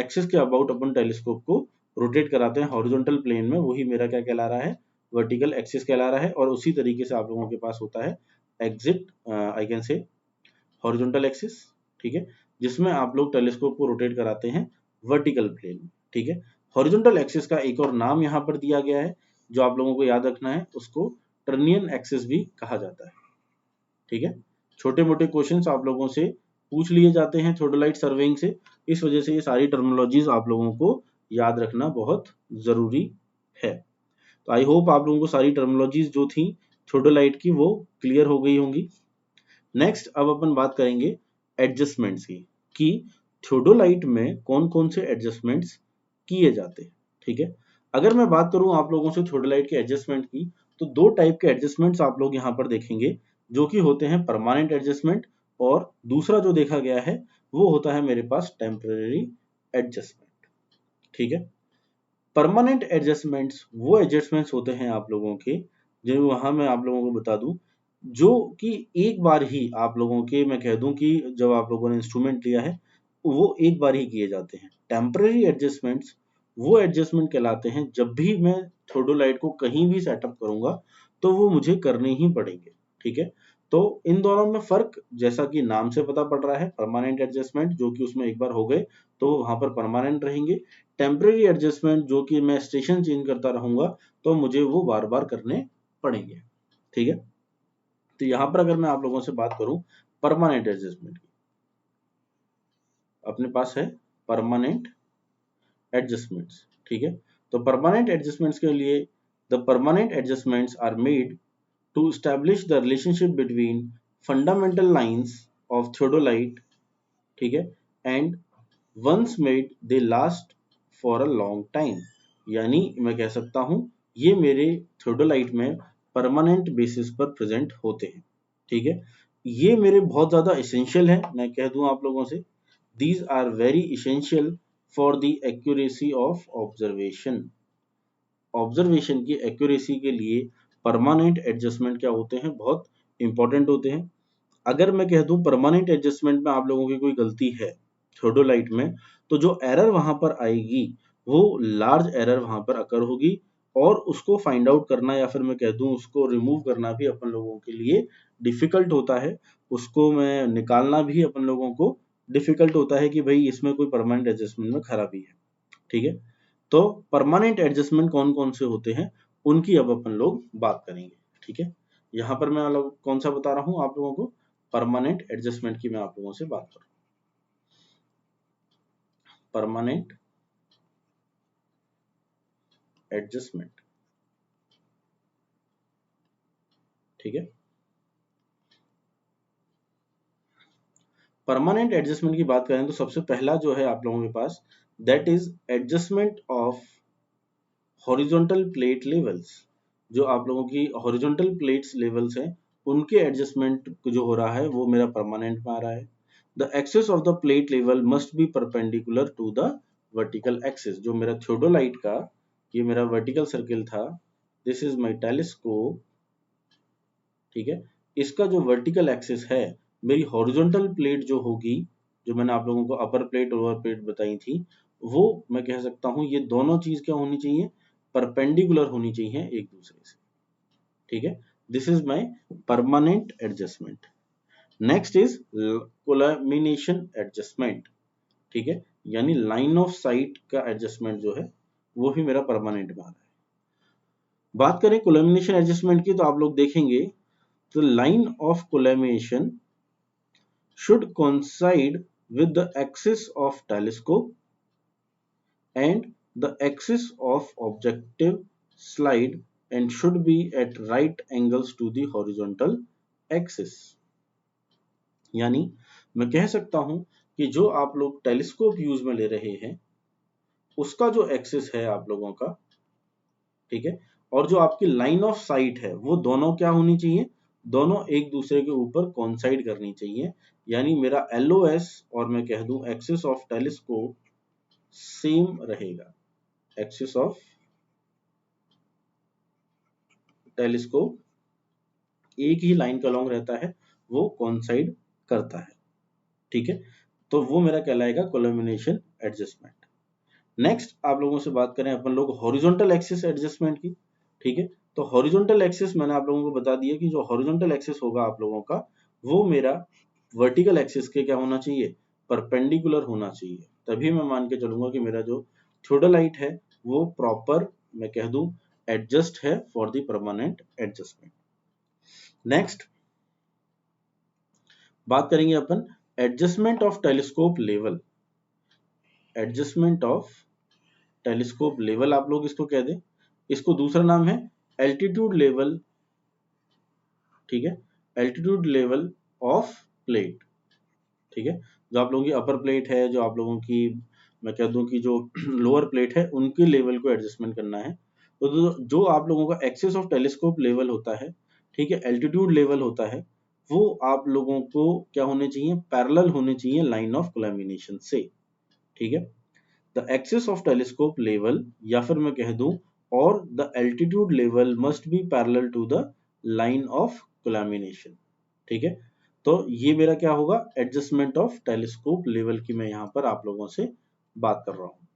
एक्सिस के अबाउट अपन टेलीस्कोप को रोटेट कराते हैं हॉरिजॉन्टल प्लेन में, वही मेरा क्या कहला रहा है, वर्टिकल एक्सिस कहला रहा है। और उसी तरीके से आप लोगों के पास होता है exit, I can say horizontal axis. ठीक है, जिसमें आप लोग टेलीस्कोप को रोटेट कराते हैं वर्टिकल प्लेन में। ठीक है, हॉरिजॉन्टल एक्सिस का एक और नाम यहाँ पर दिया गया है जो आप लोगों को याद रखना है, उसको टर्नियन एक्सिस भी कहा जाता है। ठीक है, छोटे मोटे क्वेश्चंस आप लोगों से पूछ लिए जाते हैं थियोडोलाइट सर्वेइंग से, इस वजह से ये सारी टर्मिनोलॉजीज आप लोगों को याद रखना बहुत जरूरी है। तो आई होप आप लोगों को सारी टर्मिनोलॉजीज जो थी थियोडोलाइट की वो क्लियर हो गई होंगी। नेक्स्ट अब अपन बात करेंगे एडजस्टमेंट्स की, कि थियोडोलाइट में कौन कौन से एडजस्टमेंट्स किए जाते हैं। ठीक है, अगर मैं बात करूं आप लोगों से थियोडोलाइट के एडजस्टमेंट की, तो दो टाइप के एडजस्टमेंट्स आप लोग यहाँ पर देखेंगे जो कि होते हैं परमानेंट एडजस्टमेंट, और दूसरा जो देखा गया है वो होता है मेरे पास टेम्पररी एडजस्टमेंट। ठीक है, परमानेंट एडजस्टमेंट्स वो एडजस्टमेंट्स होते हैं आप लोगों के, जो वहां मैं आप लोगों को बता दूं, जो कि एक बार ही आप लोगों के, मैं कह दूं कि जब आप लोगों ने इंस्ट्रूमेंट लिया है वो एक बार ही किए जाते हैं। टेम्पररी एडजस्टमेंट्स वो एडजस्टमेंट कहलाते हैं जब भी मैं थियोडोलाइट को कहीं भी सेटअप करूंगा तो वो मुझे करने ही पड़ेंगे। ठीक है, तो इन दोनों में फर्क जैसा कि नाम से पता पड़ रहा है, परमानेंट एडजस्टमेंट जो कि उसमें एक बार हो गए तो वहां पर परमानेंट रहेंगे, टेम्पररी एडजस्टमेंट जो कि मैं स्टेशन चेंज करता रहूंगा तो मुझे वो बार बार करने पड़ेंगे। ठीक है, तो यहाँ पर अगर मैं आप लोगों से बात करूं परमानेंट एडजस्टमेंट की, अपने पास है परमानेंट एडजस्टमेंट्स। ठीक है, तो परमानेंट एडजस्टमेंट्स के लिए the permanent adjustments are made to establish the relationship between fundamental lines of theodolite, ठीक है, and once made they last for a long time। यानी मैं कह सकता हूं ये मेरे थियोडोलाइट में परमानेंट बेसिस पर प्रेजेंट होते हैं। ठीक है, ये मेरे बहुत ज्यादा इसेंशियल है, मैं कह दूं आप लोगों से, these are very essential for the accuracy of observation. Observation की एक्यूरेसी के लिए परमानेंट एडजस्टमेंट क्या होते हैं, बहुत इंपॉर्टेंट होते हैं। अगर मैं कह दूं परमानेंट एडजस्टमेंट में आप लोगों की कोई गलती है थियोडोलाइट में, तो जो एरर वहां पर आएगी वो लार्ज एरर वहां पर अकर होगी, और उसको फाइंड आउट करना या फिर मैं कह दूं उसको रिमूव करना भी अपन लोगों के लिए डिफिकल्ट होता है। उसको मैं निकालना भी अपन लोगों को डिफिकल्ट होता है कि भाई इसमें कोई परमानेंट एडजस्टमेंट में खराबी है। ठीक है, तो परमानेंट एडजस्टमेंट कौन कौन से होते हैं उनकी अब अपन लोग बात करेंगे। ठीक है, यहाँ पर मैं कौन सा बता रहा हूँ आप लोगों को, परमानेंट एडजस्टमेंट की मैं आप लोगों से बात कर रहा हूँ। परमानेंट एडजस्टमेंट, ठीक है। परमानेंट एडजस्टमेंट की बात करें तो सबसे पहला जो है आप लोगों के पास, that is adjustment of horizontal plate levels. जो आप लोगों की हॉरिजॉन्टल प्लेट्स लेवल्स हैं उनके एडजस्टमेंट जो हो रहा है वो मेरा परमानेंट में आ रहा है। The axis of the plate level must be perpendicular to the vertical axis. जो मेरा थियोडोलाइट का ये मेरा वर्टिकल सर्किल था, दिस इज माय टेलीस्कोप, ठीक है। इसका जो वर्टिकल एक्सिस है, मेरी हॉरिजॉन्टल प्लेट जो होगी, जो मैंने आप लोगों को अपर प्लेट लोअर प्लेट बताई थी, वो मैं कह सकता हूं ये दोनों चीज क्या होनी चाहिए, परपेंडिकुलर होनी चाहिए एक दूसरे से, ठीक है। This is my permanent adjustment. Next is collimation adjustment, ठीक है, यानी लाइन ऑफ साइट का एडजस्टमेंट जो है वो भी मेरा परमानेंट में आ रहा है। बात करें कोलैमिनेशन एडजस्टमेंट की तो आप लोग देखेंगे the line of collimation should coincide with the axis of telescope and the axis of objective slide and should be at right angles to the horizontal axis। यानी मैं कह सकता हूं कि जो आप लोग टेलीस्कोप यूज में ले रहे हैं उसका जो एक्सिस है आप लोगों का, ठीक है, और जो आपकी लाइन ऑफ साइट है वो दोनों क्या होनी चाहिए, दोनों एक दूसरे के ऊपर कोइंसाइड करनी चाहिए। यानी मेरा LOS और मैं कह दूं एक्सिस ऑफ टेलीस्कोप सेम रहेगा। एक्सिस ऑफ टेलीस्कोप एक ही लाइन का लॉन्ग रहता है, वो कोइंसाइड करता है, ठीक है। तो वो मेरा कहलाएगा कोलैमिनेशन एडजस्टमेंट। नेक्स्ट आप लोगों से बात करें अपन लोग हॉरिजॉन्टल एक्सिस एडजस्टमेंट की, ठीक है। तो हॉरिजॉन्टल एक्सिस मैंने आप लोगों को बता दिया कि जो हॉरिजॉन्टल एक्सिस होगा आप लोगों का वो मेरा वर्टिकल एक्सिस के क्या होना चाहिए, परपेंडिकुलर होना चाहिए। तभी मैं मान के चलूंगा कि मेरा जो थियोडोलाइट है वो प्रॉपर मैं कह दूं एडजस्ट है for the permanent adjustment. Next बात करेंगे अपन adjustment of telescope level. Adjustment of telescope level आप लोग इसको कह दें, इसको दूसरा नाम है एल्टीट्यूड लेवल, ठीक है, एल्टीट्यूड लेवल ऑफ प्लेट, ठीक है। जो आप लोगों की अपर प्लेट है, जो आप लोगों की मैं कह दूं कि जो लोअर प्लेट है उनके लेवल को एडजस्टमेंट करना है। तो जो आप लोगों का एक्सिस ऑफ टेलीस्कोप लेवल होता है, ठीक है, एल्टीट्यूड लेवल होता है, वो आप लोगों को क्या होने चाहिए, पैरेलल होने चाहिए लाइन ऑफ कोलैमिनेशन से, ठीक है। The axis of telescope level या फिर मैं कह दूं और the altitude level must be parallel to the line of collimation, ठीक है। तो ये मेरा क्या होगा, एडजस्टमेंट ऑफ टेलीस्कोप लेवल की मैं यहाँ पर आप लोगों से बात कर रहा हूँ,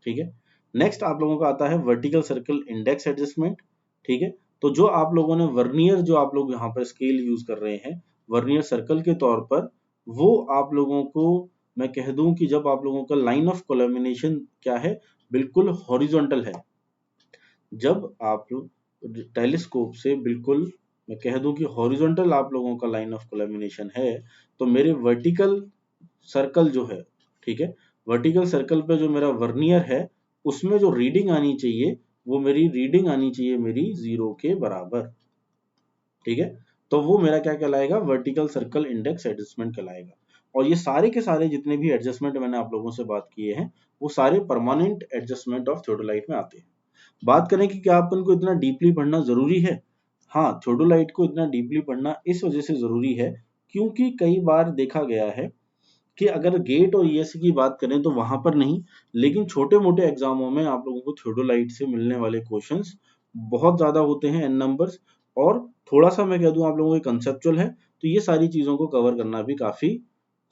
ठीक है। नेक्स्ट आप लोगों का आता है वर्टिकल सर्कल इंडेक्स एडजस्टमेंट, ठीक है। तो जो आप लोगों ने वर्नियर, जो आप लोग यहाँ पर स्केल यूज कर रहे हैं वर्नियर सर्कल के तौर पर, वो आप लोगों को मैं कह दूं कि जब आप लोगों का लाइन ऑफ कोलैमिनेशन क्या है, बिल्कुल हॉरिजॉन्टल है, जब आप टेलीस्कोप से बिल्कुल मैं कह दूं कि हॉरिजॉन्टल आप लोगों का लाइन ऑफ कोलैमिनेशन है, तो मेरे वर्टिकल सर्कल जो है, ठीक है, वर्टिकल सर्कल पे जो मेरा वर्नियर है उसमें जो रीडिंग आनी चाहिए वो मेरी रीडिंग आनी चाहिए मेरी 0 के बराबर, ठीक है। तो वो मेरा क्या कहलाएगा, वर्टिकल सर्कल इंडेक्स एडजस्टमेंट कहलाएगा। और ये सारे के सारे जितने भी एडजस्टमेंट मैंने आप लोगों से बात किए हैं वो सारे परमानेंट एडजस्टमेंट ऑफ थियोडोलाइट में आते हैं। बात करें कि क्या अपन को इतना डीपली पढ़ना जरूरी है, हाँ, थियोडोलाइट को इतना डीपली पढ़ना इस वजह से जरूरी है क्योंकि कई बार देखा गया है कि अगर गेट और ईएससी की बात करें तो वहां पर नहीं, लेकिन छोटे मोटे एग्जामों में आप लोगों को थियोडोलाइट से मिलने वाले क्वेश्चंस बहुत ज्यादा होते हैं, एन नंबर्स, और थोड़ा सा मैं कह दूं आप लोगों को कंसेप्चुअल है, तो ये सारी चीजों को कवर करना भी काफी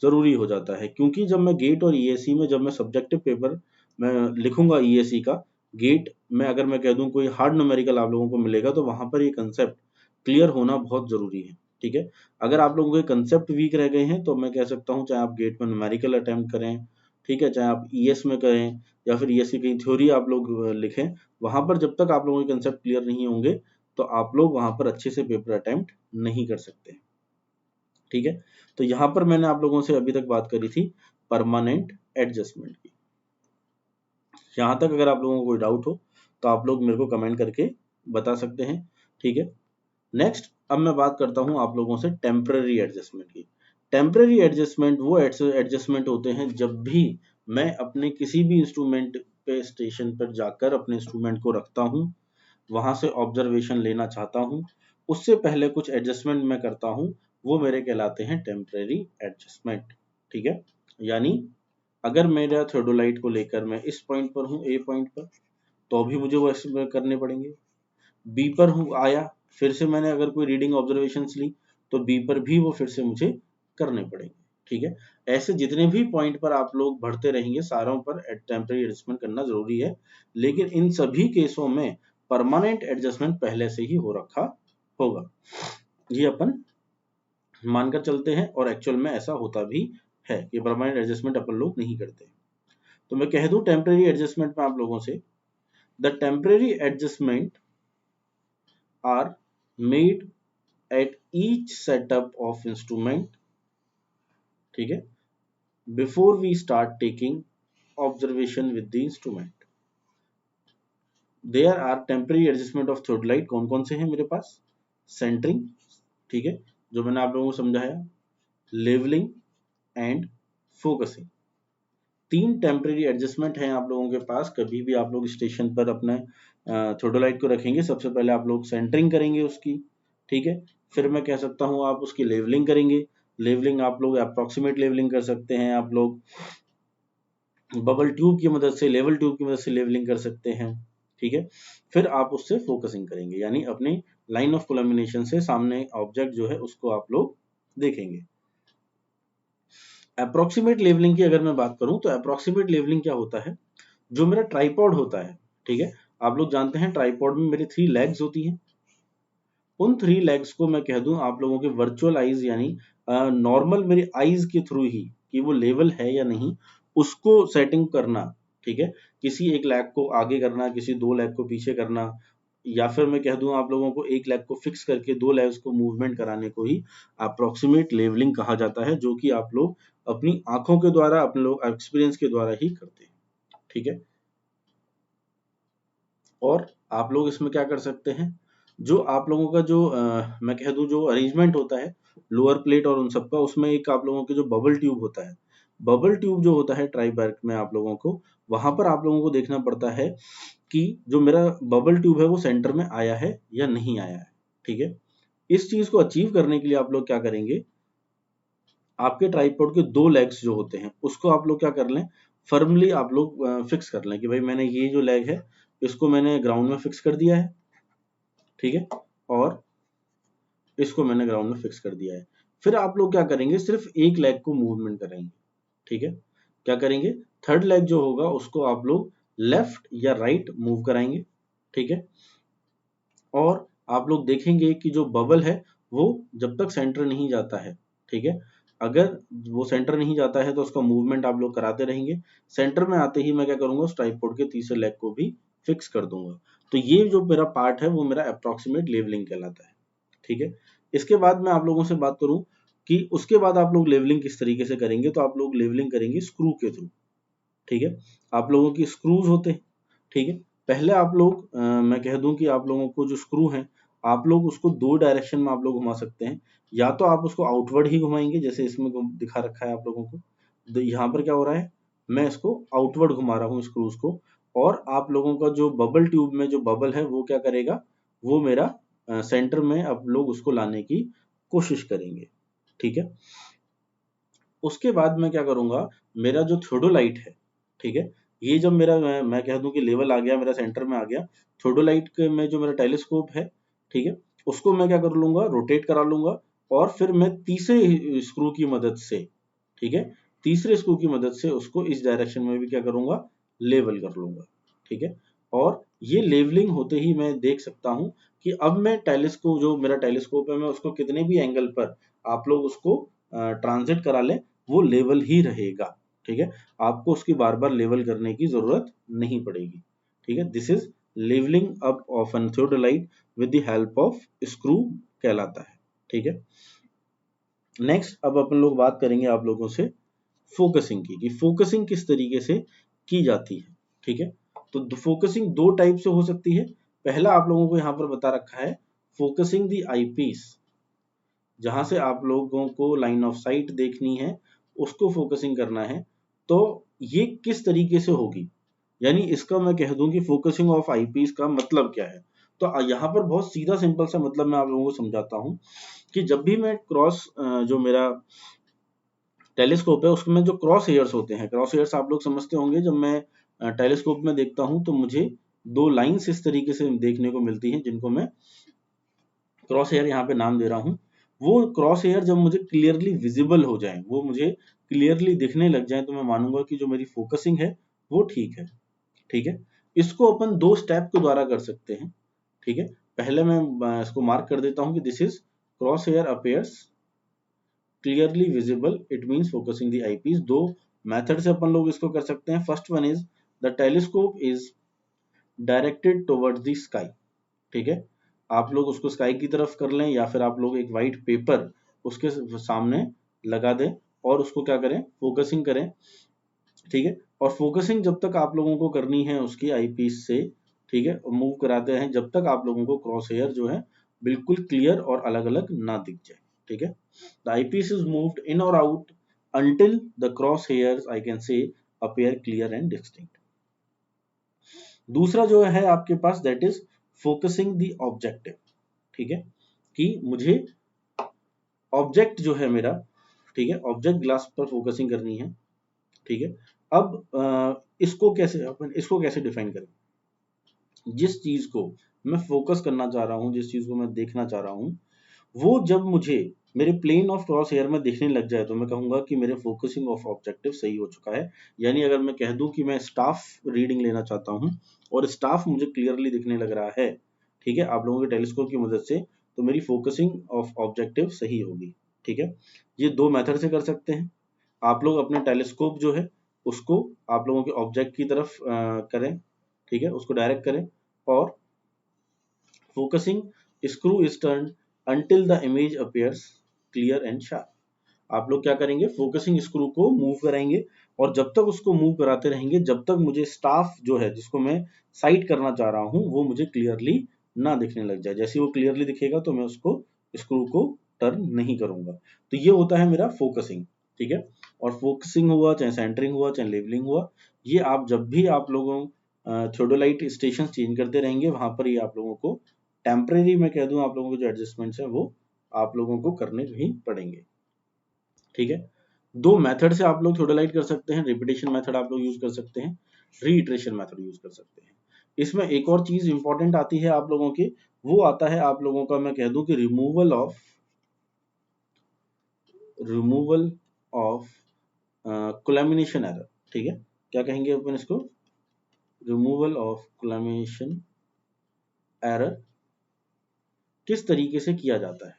जरूरी हो जाता है। क्योंकि जब मैं गेट और ईएससी में जब मैं सब्जेक्टिव पेपर मैं लिखूंगा ईएससी का, गेट में अगर मैं कह दूं कोई हार्ड न्यूमेरिकल आप लोगों को मिलेगा तो वहां पर ये कंसेप्ट क्लियर होना बहुत जरूरी है, ठीक है। अगर आप लोगों के कंसेप्ट वीक रह गए हैं तो मैं कह सकता हूं चाहे आप गेट में न्यूमेरिकल अटेम्प्ट करें, ठीक है, चाहे आप ईएस में करें या फिर ईएस की कहीं थ्योरी आप लोग लिखें, वहां पर जब तक आप लोगों के कंसेप्ट क्लियर नहीं होंगे तो आप लोग वहां पर अच्छे से पेपर अटेम्प्ट नहीं कर सकते। ठीक है, तो यहाँ पर मैंने आप लोगों से अभी तक बात करी थी परमानेंट एडजस्टमेंट की। यहाँ तक अगर आप लोगों को कोई डाउट हो तो आप लोग मेरे को कमेंट करके बता सकते हैं। ठीक है, नेक्स्ट अब मैं बात करता हूँ आप लोगों से टेम्पररी एडजस्टमेंट की। टेम्पररी एडजस्टमेंट वो एडजस्टमेंट होते हैं जब भी मैं अपने किसी भी इंस्ट्रूमेंट पे स्टेशन पर जाकर अपने इंस्ट्रूमेंट को रखता हूँ, वहां से ऑब्जर्वेशन लेना चाहता हूँ, उससे पहले कुछ एडजस्टमेंट मैं करता हूँ, वो मेरे कहलाते हैं टेम्पररी एडजस्टमेंट। ठीक है, यानी अगर मेरा थियोडोलाइट को लेकर मैं इस पॉइंट पर हूँ, ए पॉइंट पर, तो भी मुझे वो करने पड़ेंगे। बी पर हूँ आया, फिर से मैंने अगर कोई रीडिंग ऑब्जर्वेशंस ली तो बी पर भी वो फिर से मुझे करने पड़ेंगे। ठीक है, ऐसे जितने भी पॉइंट पर आप लोग बढ़ते रहेंगे सारों पर टेम्पररी एडजस्टमेंट करना जरूरी है, लेकिन इन सभी केसों में परमानेंट एडजस्टमेंट पहले से ही हो रखा होगा। ये अपन मानकर चलते हैं और एक्चुअल में ऐसा होता भी है कि परमानेंट एडजस्टमेंट अपन लोग नहीं करते। तो मैं कह दूं टेम्पररी एडजस्टमेंट में आप लोगों से, the temporary adjustment are made at each setup of instrument, ठीक है, before we start taking observation with the instrument. There are temporary adjustment of theodolite। कौन कौन से हैं मेरे पास? सेंटरिंग, ठीक है, जो मैंने आप लोगों को समझाया, लेवलिंग एंड फोकसिंग। तीन टेम्पररी एडजस्टमेंट हैं आप लोगों के पास। कभी भी आप लोग स्टेशन पर अपने थियोडोलाइट को रखेंगे, सबसे पहले आप लोग सेंटरिंग करेंगे उसकी। ठीक है, फिर मैं कह सकता हूँ आप उसकी लेवलिंग करेंगे। लेवलिंग आप लोग अप्रोक्सीमेट लेवलिंग कर सकते हैं, आप लोग बबल ट्यूब की मदद से, लेवल ट्यूब की मदद से लेवलिंग कर सकते हैं। ठीक है, फिर आप उससे फोकसिंग करेंगे, यानी अपनी लाइन ऑफ कोलैमिनेशन से सामने ऑब्जेक्ट जो है उसको आप लोग देखेंगे। अप्रोक्सीमेट लेवलिंग की अगर मैं बात करूं तो अप्रोक्सीमेट लेवलिंग क्या होता है, जो मेरा ट्राइपॉड होता है, ठीक है, आप लोग जानते हैं ट्राइपॉड में मेरी 3 लेग्स होती हैं। उन 3 लेग्स को मैं कह दूं आप लोगों के वर्चुअल आईज, यानी नॉर्मल मेरी आईज के थ्रू ही कि वो लेवल है या नहीं, उसको सेटिंग करना। ठीक है, किसी एक लेग को आगे करना, किसी 2 लेग को पीछे करना, या फिर मैं कह दूं आप लोगों को एक लेग को फिक्स करके 2 लेग्स को मूवमेंट कराने को ही अप्रोक्सीमेट लेवलिंग कहा जाता है, जो कि आप लोग अपनी आंखों के द्वारा, अपने लोग एक्सपीरियंस के द्वारा ही करते हैं। ठीक है, और आप लोग इसमें क्या कर सकते हैं, जो आप लोगों का जो मैं कह दूं जो अरेंजमेंट होता है लोअर प्लेट और उन सब का, उसमें एक आप लोगों के जो बबल ट्यूब होता है, बबल ट्यूब जो होता है ट्राई बैक में आप लोगों को, वहां पर आप लोगों को देखना पड़ता है कि जो मेरा बबल ट्यूब है वो सेंटर में आया है या नहीं आया है। ठीक है, इस चीज को अचीव करने के लिए आप लोग क्या करेंगे, आपके ट्राइपॉड के 2 लेग्स जो होते हैं उसको आप लोग क्या कर लें, फर्मली आप लोग फिक्स कर लें कि भाई मैंने ये जो लेग है इसको मैंने ग्राउंड में फिक्स कर दिया है। ठीक है, और इसको मैंने ग्राउंड में फिक्स कर दिया है। फिर आप लोग क्या करेंगे, सिर्फ एक लेग को मूवमेंट करेंगे। ठीक है, क्या करेंगे, थर्ड लेग जो होगा उसको आप लोग लेफ्ट या राइट मूव कराएंगे। ठीक है, और आप लोग देखेंगे कि जो बबल है वो जब तक सेंटर नहीं जाता है, ठीक है, अगर वो सेंटर नहीं जाता है तो उसका मूवमेंट आप लोग कराते रहेंगे। सेंटर में आते ही मैं क्या करूंगा, उस ट्राइपॉड के तीसरे लेग को भी फिक्स कर दूंगा। तो ये जो मेरा पार्ट है वो मेरा अप्रोक्सीमेट लेवलिंग कहलाता है। ठीक है, इसके बाद मैं आप लोगों से बात करूं कि उसके बाद आप लोग लेवलिंग किस तरीके से करेंगे, तो आप लोग लेवलिंग करेंगे स्क्रू के थ्रू। ठीक है, आप लोगों की स्क्रूज होते हैं। ठीक है, पहले आप लोग मैं कह दूं कि आप लोगों को जो स्क्रू है आप लोग उसको 2 डायरेक्शन में आप लोग घुमा सकते हैं। या तो आप उसको आउटवर्ड ही घुमाएंगे, जैसे इसमें दिखा रखा है आप लोगों को, तो यहाँ पर क्या हो रहा है, मैं इसको आउटवर्ड घुमा रहा हूँ स्क्रूज को, और आप लोगों का जो बबल ट्यूब में जो बबल है वो क्या करेगा, वो मेरा सेंटर में आप लोग उसको लाने की कोशिश करेंगे। ठीक है, उसके बाद मैं क्या करूंगा, मेरा जो थियोडोलाइट है, ठीक है, ये जब मेरा मैं कह दूं कि लेवल आ गया, मेरा सेंटर में आ गया, थियोडोलाइट के में जो मेरा टेलीस्कोप है, ठीक है, उसको मैं क्या कर लूंगा, रोटेट करा लूंगा, और फिर मैं तीसरे स्क्रू की मदद से, ठीक है, तीसरे स्क्रू की मदद से उसको इस डायरेक्शन में भी क्या करूंगा, लेवल कर लूंगा। ठीक है, और ये लेवलिंग होते ही मैं देख सकता हूं कि अब मैं टेलीस्कोप, जो मेरा टेलीस्कोप है, मैं उसको कितने भी एंगल पर आप लोग उसको ट्रांजिट करा लें वो लेवल ही रहेगा। ठीक है, आपको उसकी बार बार लेवल करने की जरूरत नहीं पड़ेगी। ठीक है, this is levelling up of an theodolite with the help of screw कहलाता है। ठीक है, नेक्स्ट अब अपन लोग बात करेंगे आप लोगों से फोकसिंग की, कि फोकसिंग किस तरीके से की जाती है। ठीक है, तो फोकसिंग दो टाइप से हो सकती है। पहला आप लोगों को यहाँ पर बता रखा है फोकसिंग द आईपीस, जहां से आप लोगों को लाइन ऑफ साइट देखनी है उसको फोकसिंग करना है। तो ये किस तरीके से होगी, यानी इसका मैं कह दूं कि फोकसिंग ऑफ आईपीस का मतलब क्या है। तो यहाँ पर बहुत सीधा सिंपल सा मतलब मैं आप लोगों को समझाता हूँ कि जब भी मैं क्रॉस जो मेरा टेलीस्कोप है उसमें जो क्रॉस हेयर्स होते हैं, क्रॉस हेयर्स आप लोग समझते होंगे, जब मैं टेलीस्कोप में देखता हूं तो मुझे दो लाइंस इस तरीके से देखने को मिलती हैं जिनको मैं क्रॉस हेयर यहाँ पे नाम दे रहा हूँ। वो क्रॉस हेयर जब मुझे क्लियरली विजिबल हो जाए, वो मुझे क्लियरली दिखने लग जाए, तो मैं मानूंगा कि जो मेरी फोकसिंग है वो ठीक है। ठीक है, इसको अपन दो स्टेप के द्वारा कर सकते हैं। ठीक है, पहले मैं इसको मार्क कर देता हूँ कि this is cross hair appears clearly visible, it means focusing the eyepiece. दो मेथड से अपन लोग इसको कर सकते हैं। First one is the telescope is directed towards the sky. ठीक है, आप लोग उसको स्काई की तरफ कर लें, या फिर आप लोग एक व्हाइट पेपर उसके सामने लगा दें और उसको क्या करें, फोकसिंग करें। ठीक है, और फोकसिंग जब तक आप लोगों को करनी है उसकी आईपीस से, ठीक है, मूव कराते हैं जब तक आप लोगों को क्रॉस हेयर जो है बिल्कुल क्लियर और अलग अलग ना दिख जाए। ठीक है, the eyepiece is moved in और out until the crosshairs I can say appear clear and distinct। दूसरा जो है आपके पास that is focusing the objective. ठीक है, कि मुझे ऑब्जेक्ट जो है मेरा, ठीक है, ऑब्जेक्ट ग्लास पर फोकसिंग करनी है। ठीक है, अब इसको कैसे डिफाइन करें। जिस चीज को मैं फोकस करना चाह रहा हूं, जिस चीज को मैं देखना चाह रहा हूं, वो जब मुझे मेरे प्लेन ऑफ क्रॉस हेयर में दिखने लग जाए तो मैं कहूंगा कि मेरे फोकसिंग ऑफ ऑब्जेक्टिव सही हो चुका है। यानी अगर मैं कह दूं कि मैं स्टाफ रीडिंग लेना चाहता हूं और स्टाफ मुझे क्लियरली दिखने लग रहा है, ठीक है, आप लोगों के टेलीस्कोप की मदद से, तो मेरी फोकसिंग ऑफ ऑब्जेक्टिव सही होगी। ठीक है, ये दो मेथड से कर सकते हैं। आप लोग अपने टेलीस्कोप जो है उसको आप लोगों के ऑब्जेक्ट की तरफ करें। ठीक है, उसको डायरेक्ट करें और focusing screw is turn until the image appears clear and sharp। आप लोग क्या करेंगे, फोकसिंग स्क्रू को मूव कराएंगे और जब तक उसको मूव कराते रहेंगे जब तक मुझे स्टाफ जो है जिसको मैं साइट करना चाह रहा हूं वो मुझे क्लियरली ना दिखने लग जाए। जैसे वो क्लियरली दिखेगा तो मैं उसको स्क्रू को टर्न नहीं करूंगा। तो ये होता है मेरा फोकसिंग। ठीक है, और फोकसिंग हुआ चाहे सेंटरिंग हुआ चाहे लेवलिंग हुआ, ये आप जब भी आप लोगों थियोडोलाइट स्टेशन चेंज करते रहेंगे वहां पर ये आप लोगों को टेम्परेरी, मैं कह दूं आप लोगों के जो एडजस्टमेंट्स हैं वो आप लोगों को करने ही पड़ेंगे। ठीक है, दो मेथड से आप लोग थियोडोलाइट कर सकते हैं। रिपीटेशन मेथड आप लोग यूज कर सकते हैं, रीइटरेशन मेथड यूज कर सकते हैं। इसमें एक और चीज इंपॉर्टेंट आती है आप लोगों के, वो आता है आप लोगों का, मैं कह दूं कि रिमूवल ऑफ कोलैमिनेशन एरर। ठीक है, क्या कहेंगे अपन इसको, रिमूवल ऑफ कोलैमिनेशन एरर किस तरीके से किया जाता है।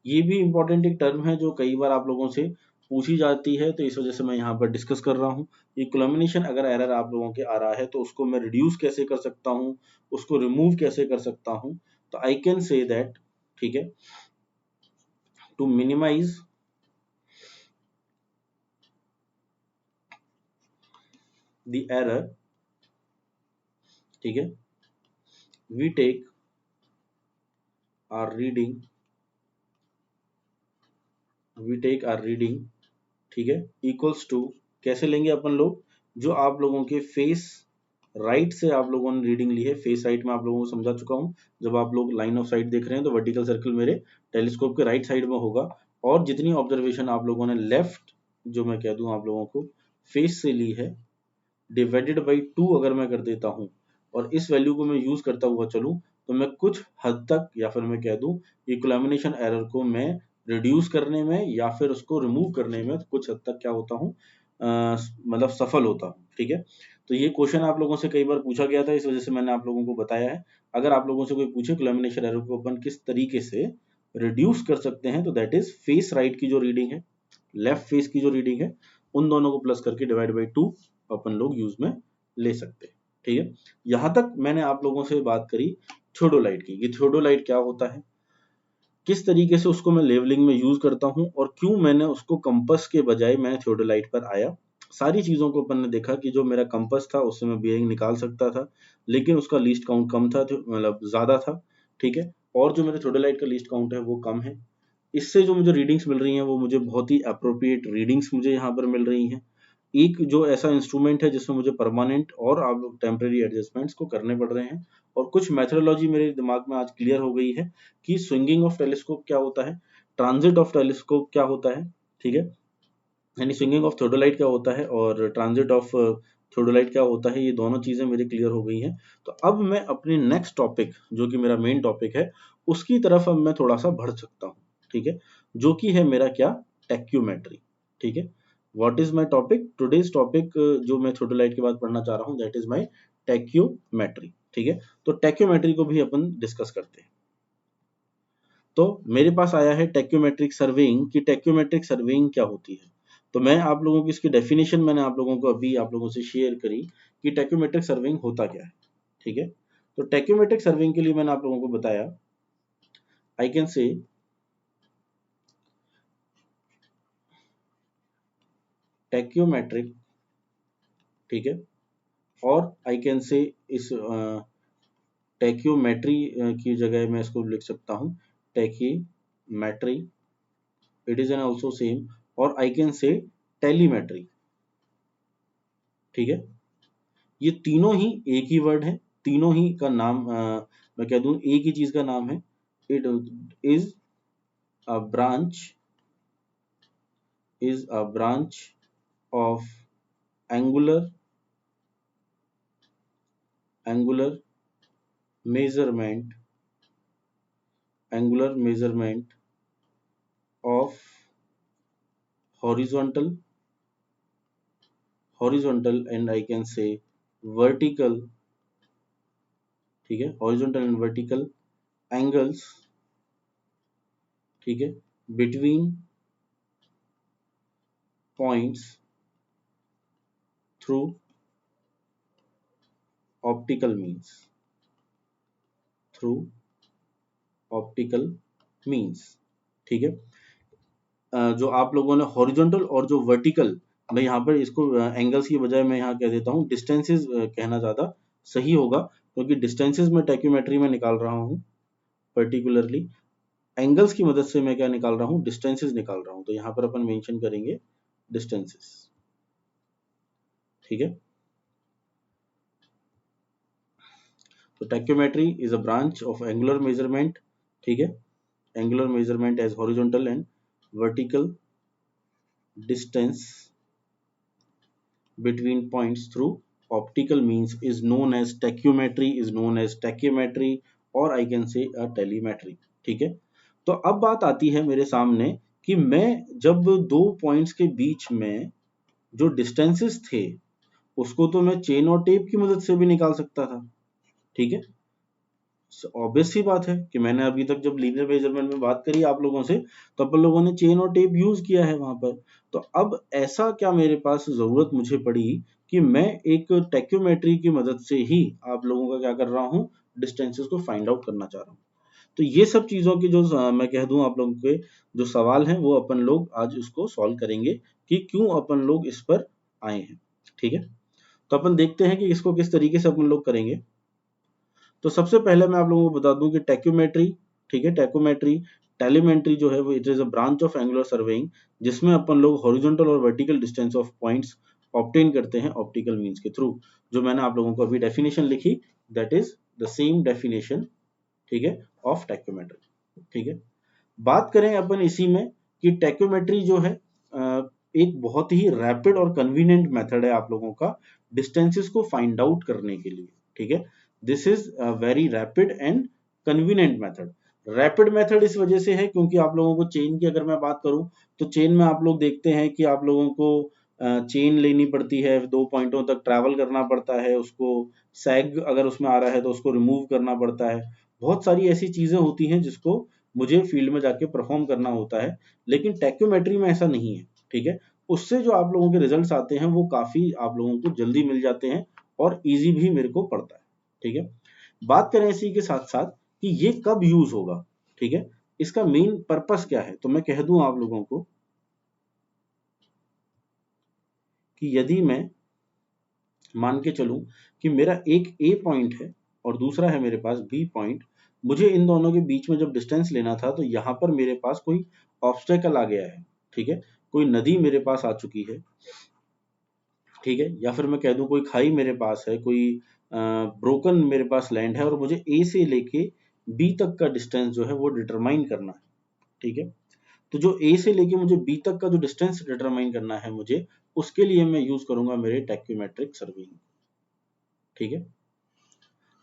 ये भी इंपॉर्टेंट एक टर्म है जो कई बार आप लोगों से पूछी जाती है, तो इस वजह से मैं यहाँ पर डिस्कस कर रहा हूँ। ये कोलैमिनेशन अगर एरर आप लोगों के आ रहा है तो उसको मैं रिड्यूस कैसे कर सकता हूँ, उसको रिमूव कैसे कर सकता हूँ। तो आई कैन से दैट, ठीक है, टू मिनिमाइज द एरर, ठीक है, वी टेक आर रीडिंग, ठीक है, इक्वल्स टू, कैसे लेंगे अपन लोग, जो आप लोगों के फेस राइट से आप लोगों ने रीडिंग ली है। फेस राइट में आप लोगों को समझा चुका हूं, जब आप लोग लाइन ऑफ साइट देख रहे हैं तो वर्टिकल सर्कल मेरे टेलीस्कोप के राइट साइड में होगा, और जितनी ऑब्जर्वेशन आप लोगों ने लेफ्ट, जो मैं कह दूं आप लोगों को फेस से ली है, डिवाइडेड बाई 2 अगर मैं कर देता हूं और इस वैल्यू को मैं यूज करता हुआ चलूं, तो मैं कुछ हद तक, या फिर मैं कह दूं ये कोलैमिनेशन एरर को मैं रिड्यूस करने में या फिर उसको रिमूव करने में कुछ हद तक क्या होता हूं, मतलब सफल होता हूं। ठीक है, तो ये क्वेश्चन आप लोगों से कई बार पूछा गया था, इस वजह से मैंने आप लोगों को बताया है। अगर आप लोगों से कोई पूछे कोलैमिनेशन एरर को अपन किस तरीके से रिड्यूस कर सकते हैं, तो दैट इज फेस राइट की जो रीडिंग है, लेफ्ट फेस की जो रीडिंग है, उन दोनों को प्लस करके डिवाइड बाई 2 अपन लोग यूज में ले सकते हैं। ठीक है, यहां तक मैंने आप लोगों से बात करी थियोडोलाइट की। ये थियोडोलाइट क्या होता है, किस तरीके से उसको मैं लेवलिंग में यूज करता हूँ, और क्यों मैंने उसको कंपास के बजाय मैंने थियोडोलाइट पर आया। सारी चीजों को अपन ने देखा कि जो मेरा कंपास था उससे मैं बियरिंग निकाल सकता था, लेकिन उसका लीस्ट काउंट कम था, मतलब ज्यादा था। ठीक है, और जो मेरे थियोडोलाइट का लीस्ट काउंट है वो कम है। इससे जो मुझे रीडिंग्स मिल रही हैं वो मुझे बहुत ही अप्रोप्रिएट रीडिंग्स मुझे यहाँ पर मिल रही हैं। एक जो ऐसा इंस्ट्रूमेंट है जिसमें मुझे परमानेंट और आप टेम्परेरी एडजस्टमेंट्स को करने पड़ रहे हैं, और कुछ मेथोडोलॉजी मेरे दिमाग में आज क्लियर हो गई है कि स्विंगिंग ऑफ टेलीस्कोप क्या होता है, ट्रांजिट ऑफ टेलीस्कोप क्या होता है। ठीक है, यानी स्विंगिंग ऑफ थियोडोलाइट क्या होता है और ट्रांजिट ऑफ थियोडोलाइट क्या होता है, ये दोनों चीजें मेरी क्लियर हो गई हैं। तो अब मैं अपने नेक्स्ट टॉपिक जो कि मेरा मेन टॉपिक है उसकी तरफ अब मैं थोड़ा सा बढ़ सकता हूँ। ठीक है, जो कि है मेरा क्या, टेक्यूमेट्री। ठीक है, what is my topic, today's topic जो मैं थियोडोलाइट के बाद पढ़ना चाह रहा हूँ, दैट इज माय टेक्यूमेट्री। ठीक है, तो टेक्यूमेट्री को भी अपन डिस्कस करते हैं। तो मेरे पास आया है टेक्योमेट्रिक सर्वेइंग, कि टेक्योमेट्रिक सर्वेइंग क्या होती है। तो मैं आप लोगों की इसकी डेफिनेशन मैंने आप लोगों को अभी आप लोगों से शेयर करी कि टेक्योमेट्रिक सर्वेइंग होता क्या है। ठीक है, तो टेक्योमेट्रिक सर्वेइंग के लिए मैंने आप लोगों को बताया, आई कैन से टेक्योमेट्रिक। ठीक है, और आई कैन से इस टेक्योमेट्री की जगह मैं इसको लिख सकता हूँ tacheometry, it is an also same, और आई कैन से टेलीमेट्री। ठीक है, ये तीनों ही एक ही वर्ड है, तीनों ही का नाम मैं कह दूं एक ही चीज का नाम है। It is a branch, is a branch of angular angular measurement, angular measurement of horizontal, horizontal and I can से वर्टिकल। ठीक है, हॉरिजॉन्टल एंड वर्टिकल एंगल्स। ठीक है, between points through optical means, through optical means. ठीक है, जो आप लोगों ने हॉरिजॉन्टल और जो वर्टिकल, मैं यहाँ पर इसको एंगल्स की बजाय मैं यहाँ कह देता हूँ डिस्टेंसेस कहना ज़्यादा सही होगा, क्योंकि डिस्टेंसेस मैं टेक्योमेट्री में निकाल रहा हूँ, पर्टिकुलरली एंगल्स की मदद से मैं क्या निकाल रहा हूँ, डिस्टेंसेस निकाल रहा हूँ। तो यहाँ पर अपन मेंशन करेंगे डिस्टेंसेस। ठीक है, तो tacheometry is a branch of angular measurement. ठीक है, angular measurement as horizontal and vertical distance between points through optical means is known as tachymetry, is known as tachymetry, or I can say a telemetry। ठीक है, तो अब बात आती है मेरे सामने कि मैं जब दो पॉइंट्स के बीच में जो डिस्टेंसेस थे उसको तो मैं चेन और टेप की मदद से भी निकाल सकता था। ठीक है, ऑब्वियस सी बात है कि मैंने अभी तक जब लीनियर मेजरमेंट में बात करी आप लोगों से, तो अपन लोगों ने चेन और टेप यूज किया है वहां पर। तो अब ऐसा क्या मेरे पास जरूरत मुझे पड़ी कि मैं एक टेक्योमेट्री की मदद से ही आप लोगों का क्या कर रहा हूँ, डिस्टेंसेस को फाइंड आउट करना चाह रहा हूँ। तो ये सब चीजों की जो मैं कह दूं आप लोगों के जो सवाल हैं वो अपन लोग आज उसको सॉल्व करेंगे कि क्यों अपन लोग इस पर आए हैं। ठीक है, तो अपन देखते हैं कि इसको किस तरीके से अपन लोग करेंगे। तो सबसे पहले मैं आप लोगों को बता दूं कि टेक्योमेट्री, ठीक है, टेक्योमेट्री टेलीमेट्री जो है वो it is a branch of angular surveying, जिसमें अपन लोग हॉरिजॉन्टल और vertical distance of points obtain करते हैं ऑप्टिकल मींस के थ्रू। जो मैंने आप लोगों को अभी डेफिनेशन लिखी, that is the same definition, ठीक है, ऑफ टेक्योमेट्री। ठीक है, बात करें अपन इसी में कि टेक्योमेट्री जो है एक बहुत ही रैपिड और कन्वीनियंट मेथड है आप लोगों का डिस्टेंसेस को फाइंड आउट करने के लिए। ठीक है, this is a very rapid and convenient method. Rapid method इस वजह से है क्योंकि आप लोगों को चेन की अगर मैं बात करूं तो चेन में आप लोग देखते हैं कि आप लोगों को चेन लेनी पड़ती है, दो पॉइंटों तक ट्रैवल करना पड़ता है, उसको सैग अगर उसमें आ रहा है तो उसको रिमूव करना पड़ता है। बहुत सारी ऐसी चीजें होती हैं जिसको मुझे फील्ड में जाके परफॉर्म करना होता है, लेकिन टेक्योमेट्री में ऐसा नहीं है। ठीक है, उससे जो आप लोगों के रिजल्ट्स आते हैं वो काफी आप लोगों को जल्दी मिल जाते हैं और इजी भी मेरे को पड़ता है। ठीक है, बात करें इसी के साथ साथ कि ये कब यूज होगा। ठीक है, इसका मेन पर्पस क्या है, तो मैं कह दूं आप लोगों को कि यदि मैं मान के चलूं कि मेरा एक ए पॉइंट है और दूसरा है मेरे पास बी पॉइंट, मुझे इन दोनों के बीच में जब डिस्टेंस लेना था तो यहाँ पर मेरे पास कोई ऑब्स्टेकल आ गया है। ठीक है, कोई नदी मेरे पास आ चुकी है। ठीक है, या फिर मैं कह दूं कोई खाई मेरे पास है, कोई ब्रोकन मेरे पास लैंड है और मुझे ए से लेके बी तक का डिस्टेंस जो है वो डिटरमाइन करना है। ठीक है, तो जो ए से लेके मुझे बी तक का जो डिस्टेंस डिटरमाइन करना है मुझे, उसके लिए मैं यूज करूंगा मेरे टैक्योमेट्रिक सर्वेइंग। ठीक है,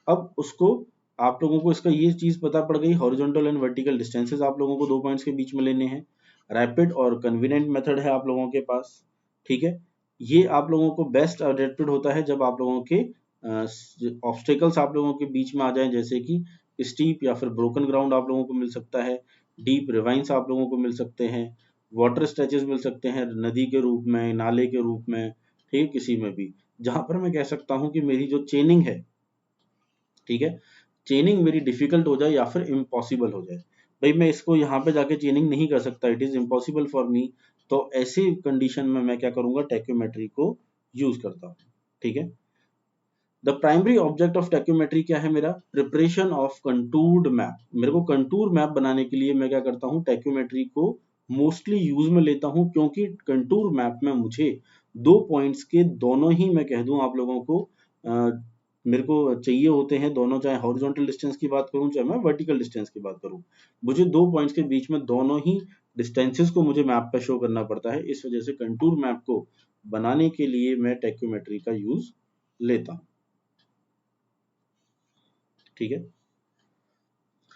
अब उसको आप लोगों को इसका ये चीज पता पड़ गई, हॉरिजॉन्टल एंड वर्टिकल डिस्टेंसेस आप लोगों को दो पॉइंट्स के बीच में लेने हैं। रैपिड और कन्वीनियंट मेथड है आप लोगों के पास। ठीक है, ये आप लोगों को बेस्ट अडेप्टेड होता है जब आप लोगों के ऑब्स्टेकल्स आप लोगों के बीच में आ जाएं, जैसे कि स्टीप या फिर ब्रोकन ग्राउंड आप लोगों को मिल सकता है, डीप रिवाइंस आप लोगों को मिल सकते हैं, वाटर स्ट्रेचेस मिल सकते हैं नदी के रूप में, नाले के रूप में, ठीक है, किसी में भी, जहां पर मैं कह सकता हूं कि मेरी जो चेनिंग है, ठीक है, चेनिंग मेरी डिफिकल्ट हो जाए या फिर इम्पॉसिबल हो जाए। भाई मैं इसको यहाँ पे जाके चेनिंग नहीं कर सकता, it is impossible for me, तो ऐसी कंडीशन में मैं क्या करूंगा, टैक्योमेट्री को यूज करता हूँ। ठीक है, the primary object of tacheometry क्या है मेरा, प्रिपरेशन ऑफ कंटूर्ड मैप। मेरे को कंटूर मैप बनाने के लिए मैं क्या करता हूँ, टैक्योमेट्री को मोस्टली यूज में लेता हूँ, क्योंकि कंटूर मैप में मुझे दो पॉइंट्स के दोनों ही मैं कह दूं आप लोगों को मेरे को चाहिए होते हैं दोनों, चाहे हॉरिजॉन्टल डिस्टेंस की बात करूं चाहे मैं वर्टिकल डिस्टेंस की बात करूं, मुझे दो पॉइंट्स के बीच में दोनों ही डिस्टेंसेस को मुझे मैप पे शो करना पड़ता है। इस वजह से कंटूर मैप को बनाने के लिए मैं टैक्योमेट्री का यूज लेता हूं। ठीक है,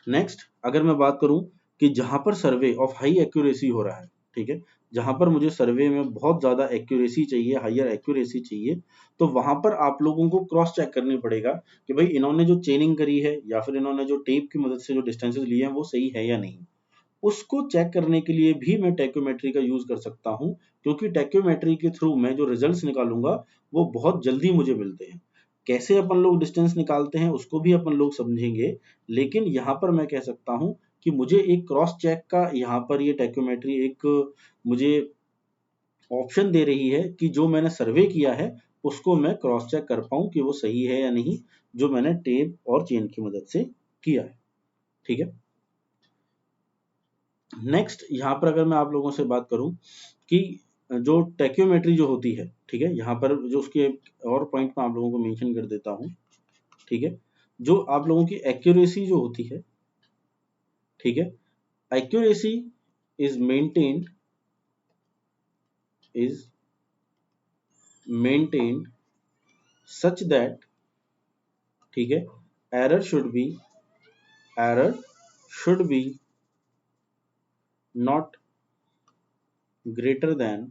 नेक्स्ट अगर मैं बात करूं कि जहां पर सर्वे ऑफ हाई एक्यूरेसी हो रहा है, ठीक है, जहां पर मुझे सर्वे में बहुत ज्यादा एक्यूरेसी चाहिए, हायर एक्यूरेसी चाहिए, तो वहां पर आप लोगों को क्रॉस चेक करनी पड़ेगा कि भाई इन्होंने जो चेनिंग करी है या फिर इन्होंने जो टेप की मदद से जो डिस्टेंसेस लिए हैं वो सही है या नहीं। उसको चेक करने के लिए भी मैं टैक्योमेट्री का यूज कर सकता हूं, क्योंकि टैक्योमेट्री के थ्रू मैं जो रिजल्ट्स निकालूंगा वो बहुत जल्दी मुझे मिलते हैं। कैसे अपन लोग डिस्टेंस निकालते हैं उसको भी अपन लोग समझेंगे, लेकिन यहाँ पर मैं कह सकता हूं कि मुझे एक क्रॉस चेक का यहाँ पर ये टैक्योमेट्री एक मुझे ऑप्शन दे रही है कि जो मैंने सर्वे किया है उसको मैं क्रॉस चेक कर पाऊं कि वो सही है या नहीं, जो मैंने टेप और चेन की मदद से किया है। ठीक है, नेक्स्ट यहाँ पर अगर मैं आप लोगों से बात करूं कि जो टैक्योमेट्री जो होती है, ठीक है, यहाँ पर जो उसके और पॉइंट मैं आप लोगों को मेंशन कर देता हूं। ठीक है, जो आप लोगों की एक्यूरेसी जो होती है, ठीक है, accuracy is is maintained such that, ठीक है, error error should be not greater than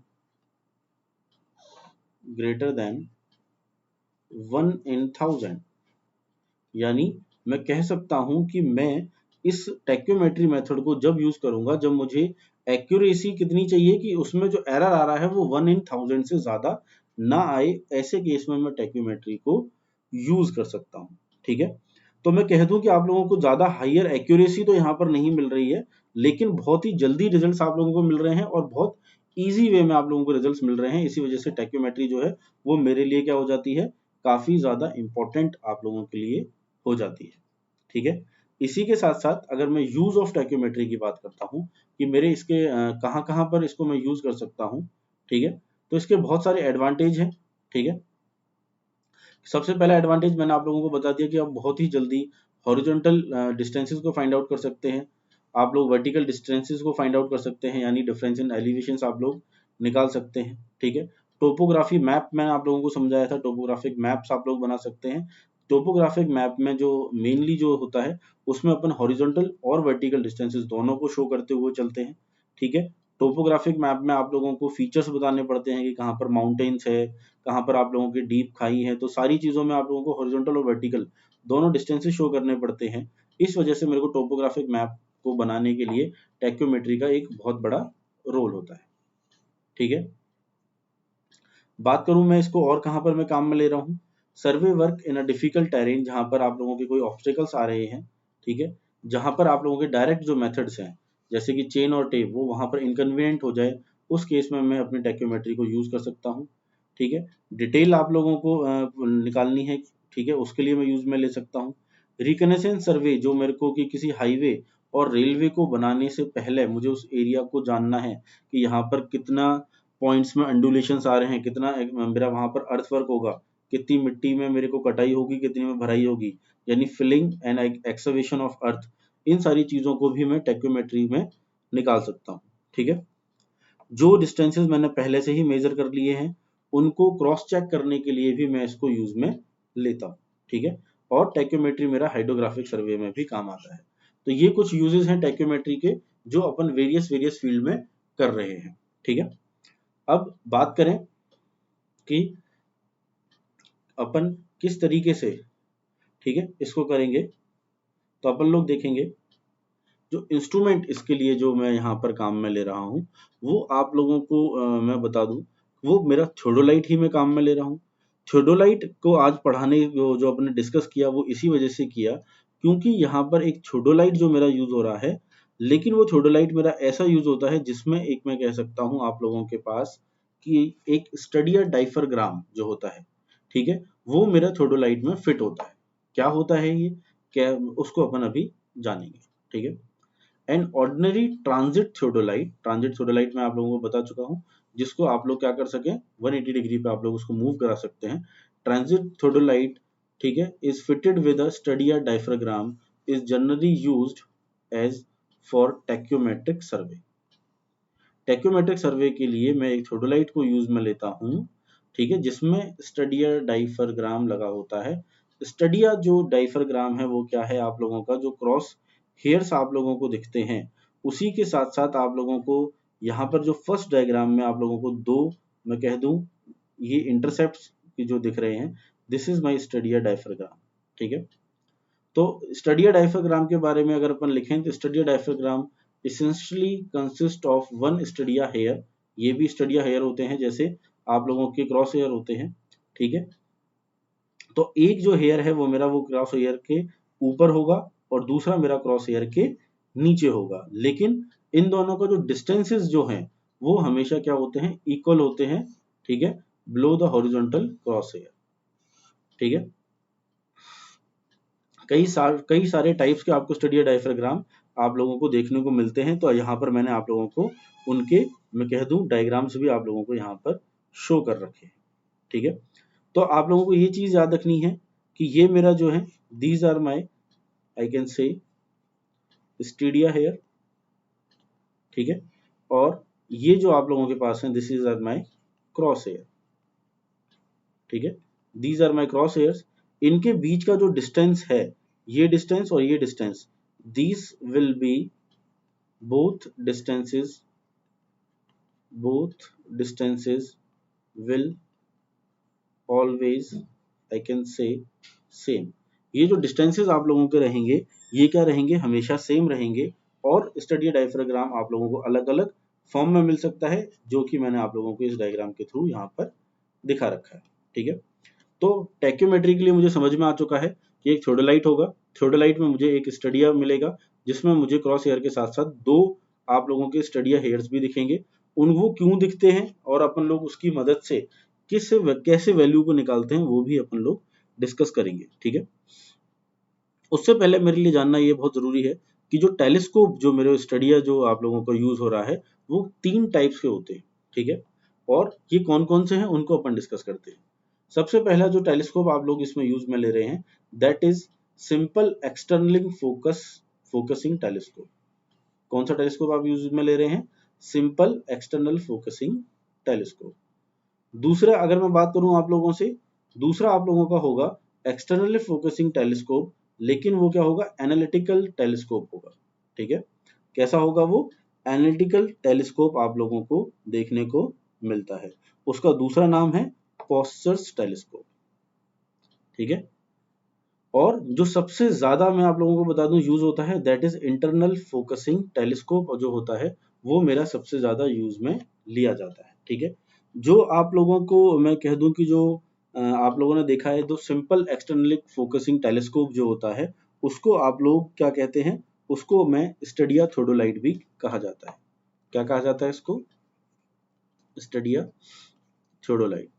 1 in 1000। यानी मैं कह सकता हूं कि मैं इस टैक्योमेट्री मेथड को जब यूज करूंगा जब मुझे एक्यूरेसी कितनी चाहिए कि उसमें जो एरर आ रहा है वो 1 in 1000 से ज्यादा ना आए, ऐसे केस में मैं टैक्योमेट्री को यूज कर सकता हूं। ठीक है, तो मैं कह दूं कि आप लोगों को ज्यादा हायर एक्यूरेसी तो यहाँ पर नहीं मिल रही है, लेकिन बहुत ही जल्दी रिजल्ट्स आप लोगों को मिल रहे हैं और बहुत इजी वे में आप लोगों को रिजल्ट्स मिल रहे हैं। इसी वजह से टैक्योमेट्री जो है वो मेरे लिए क्या हो जाती है, काफी ज्यादा इंपॉर्टेंट आप लोगों के लिए हो जाती है। ठीक है, इसी के साथ साथ अगर मैं यूज ऑफ टैक्योमेट्री की बात करता हूँ कि मेरे इसके कहाँ कहाँ पर इसको मैं यूज कर सकता हूँ, ठीक है, तो इसके बहुत सारे एडवांटेज हैं। ठीक है, सबसे पहला एडवांटेज मैंने आप लोगों को बता दिया कि आप बहुत ही जल्दी हॉरिजॉन्टल डिस्टेंसेस को फाइंड आउट कर सकते हैं, आप लोग वर्टिकल डिस्टेंसेस को फाइंड आउट कर सकते हैं, यानी डिफरेंस इन एलिवेशंस आप लोग निकाल सकते हैं। ठीक है, टोपोग्राफी मैप मैंने आप लोगों को समझाया था, टोपोग्राफिक मैप्स आप लोग बना सकते हैं। टोपोग्राफिक मैप में जो मेनली जो होता है उसमें अपन हॉरिजॉन्टल और वर्टिकल डिस्टेंसेस दोनों को शो करते हुए चलते हैं। ठीक है, टोपोग्राफिक मैप में आप लोगों को फीचर्स बताने पड़ते हैं कि कहाँ पर माउंटेन्स है, कहाँ पर आप लोगों की डीप खाई है, तो सारी चीजों में आप लोगों को हॉरिजॉन्टल और वर्टिकल दोनों डिस्टेंसेस शो करने पड़ते हैं। इस वजह से मेरे को टोपोग्राफिक मैप को बनाने के लिए टैक्योमेट्री का एक बहुत बड़ा रोल होता है। ठीक है, बात करूं मैं इसको और कहां पर मैं काम में ले रहा हूं, survey work in a difficult terrain, जहां पर आप लोगों के कोई ऑब्स्टेकल्स आ रहे हैं, ठीक है, जहां पर आप लोगों के डायरेक्ट जो मेथड्स हैं जैसे कि चेन और टेप वो वहां पर इनकन्वीनियंट हो जाए, उस केस में मैं अपनी टैक्योमेट्री को यूज कर सकता हूँ। ठीक है, डिटेल आप लोगों को निकालनी है, ठीक है, उसके लिए मैं यूज में ले सकता हूँ। रिकनेसेंस सर्वे, जो मेरे को कि किसी हाईवे और रेलवे को बनाने से पहले मुझे उस एरिया को जानना है कि यहाँ पर कितना पॉइंट्स में अंडुलेशंस आ रहे हैं, कितना मेरा वहां पर अर्थवर्क होगा, कितनी मिट्टी में मेरे को कटाई होगी, कितनी में भराई होगी, यानी filling and excavation of earth, इन सारी चीजों को भी मैं टैक्योमेट्री में निकाल सकता हूँ। ठीक है, जो डिस्टेंसेस मैंने पहले से ही मेजर कर लिए हैं उनको क्रॉस चेक करने के लिए भी मैं इसको यूज में लेता हूँ। ठीक है, और टैक्योमेट्री मेरा हाइड्रोग्राफिक सर्वे में भी काम आता है। तो ये कुछ यूजेस हैं टैक्योमेट्री के जो अपन वेरियस वेरियस फील्ड में कर रहे हैं। ठीक है, अब बात करें कि अपन किस तरीके से, ठीक है, इसको करेंगे, तो अपन लोग देखेंगे जो इंस्ट्रूमेंट इसके लिए जो मैं यहाँ पर काम में ले रहा हूँ वो आप लोगों को मैं बता दूं, वो मेरा थियोडोलाइट ही मैं काम में ले रहा हूँ। थियोडोलाइट को आज पढ़ाने जो अपने डिस्कस किया वो इसी वजह से किया क्योंकि यहाँ पर एक थियोडोलाइट जो मेरा यूज हो रहा है, लेकिन वो थियोडोलाइट मेरा ऐसा यूज होता है जिसमें एक मैं कह सकता हूँ आप लोगों के पास कि एक स्टडिया डाइफरग्राम जो होता है, ठीक है, वो मेरा थियोडोलाइट में फिट होता है। क्या होता है ये, क्या उसको अपन अभी जानेंगे। ठीक है, एंड ऑर्डिनरी ट्रांजिट थियोडोलाइट मैं आप लोगों को बता चुका हूँ, जिसको आप लोग क्या कर सकें 180 डिग्री पे आप लोग उसको मूव करा सकते हैं। ट्रांजिट थियोडोलाइट, ठीक है, is fitted with a stadia diaphragm, is generally used as for tacheometric survey. Tacheometric survey के लिए मैं एक थियोडोलाइट को यूज में लेता हूँ, ठीक है, जिसमें स्टडिया डाइफरग्राम लगा होता है। स्टडिया जो डाइफरग्राम है वो क्या है, आप लोगों का जो क्रॉस हेयर्स आप लोगों को दिखते हैं उसी के साथ साथ आप लोगों को यहाँ पर जो फर्स्ट डायग्राम में आप लोगों को दो मैं कह दूं ये इंटरसेप्ट्स की जो दिख रहे हैं, दिस इज माय स्टडिया डायफ्राग्राम। ठीक है, तो स्टडिया डायफ्राग्राम के बारे में अगर अपन लिखें तो stadia diaphragm essentially consist of one stadia hair, ये भी स्टडिया हेयर होते हैं जैसे आप लोगों के क्रॉस हेयर होते हैं। ठीक है, तो एक जो हेयर है वो मेरा वो क्रॉस हेयर के ऊपर होगा और दूसरा मेरा क्रॉस हेयर के नीचे होगा, लेकिन इन दोनों का जो डिस्टेंसेस जो हैं वो हमेशा क्या होते हैं, इक्वल होते हैं। ठीक है, below the horizontal cross hair. ठीक है, कई सारे टाइप्स के आपको स्टडिया डायफ्राग्राम आप लोगों को देखने को मिलते हैं, तो यहाँ पर मैंने आप लोगों को उनके मैं कह दूं डायग्राम्स भी आप लोगों को यहाँ पर शो कर रखे हैं। ठीक है, तो आप लोगों को ये चीज याद रखनी है कि ये मेरा जो है these are my I can say stadia hair. ठीक है, और ये जो आप लोगों के पास है this is are my cross hair. ठीक है, these are my cross hairs, इनके बीच का जो डिस्टेंस है, ये डिस्टेंस और ये distance, these will be both distances will always I can say same। ये जो डिस्टेंसेस आप लोगों के रहेंगे ये क्या रहेंगे, हमेशा सेम रहेंगे, और स्टडी डायफ्राग्राम आप लोगों को अलग अलग फॉर्म में मिल सकता है जो कि मैंने आप लोगों को इस डायग्राम के थ्रू यहाँ पर दिखा रखा है। ठीक है, तो टैक्योमेट्री के लिए मुझे समझ में आ चुका है कि एक थियोडोलाइट होगा, थियोडोलाइट में मुझे एक स्टडिया मिलेगा जिसमें मुझे क्रॉस हेयर के साथ साथ दो आप लोगों के स्टडिया हेयर्स भी दिखेंगे। उन वो क्यों दिखते हैं और अपन लोग उसकी मदद से कैसे वैल्यू को निकालते हैं वो भी अपन लोग डिस्कस करेंगे। ठीक है, उससे पहले मेरे लिए जानना ये बहुत जरूरी है कि जो टेलीस्कोप जो मेरे स्टडिया जो आप लोगों का यूज हो रहा है वो 3 टाइप्स के होते हैं। ठीक है, और ये कौन कौन से हैं उनको अपन डिस्कस करते हैं। सबसे पहला जो टेलीस्कोप आप लोग इसमें यूज में ले रहे हैं that is simple externally focusing telescope. कौन सा टेलीस्कोप आप यूज में ले रहे हैं, सिंपल एक्सटर्नल फोकसिंग टेलीस्कोप। दूसरा अगर मैं बात करूं आप लोगों से, दूसरा आप लोगों का होगा एक्सटर्नल फोकसिंग टेलीस्कोप, लेकिन वो क्या होगा, एनालिटिकल टेलीस्कोप होगा। ठीक है, कैसा होगा वो, एनालिटिकल टेलीस्कोप आप लोगों को देखने को मिलता है, उसका दूसरा नाम है पोस्चर्स टेलीस्कोप। ठीक है, और जो सबसे ज्यादा मैं आप लोगों को बता दूं यूज होता है that is internal focusing telescope, जो होता है वो मेरा सबसे ज्यादा यूज में लिया जाता है। ठीक है, जो आप लोगों को मैं कह दूं कि जो आप लोगों ने देखा है, जो सिंपल एक्सटर्नलिक फोकसिंग टेलीस्कोप जो होता है, उसको आप लोग क्या कहते हैं, उसको मैं स्टडिया थोडोलाइट भी कहा जाता है। क्या कहा जाता है इसको? स्टडिया थोडोलाइट।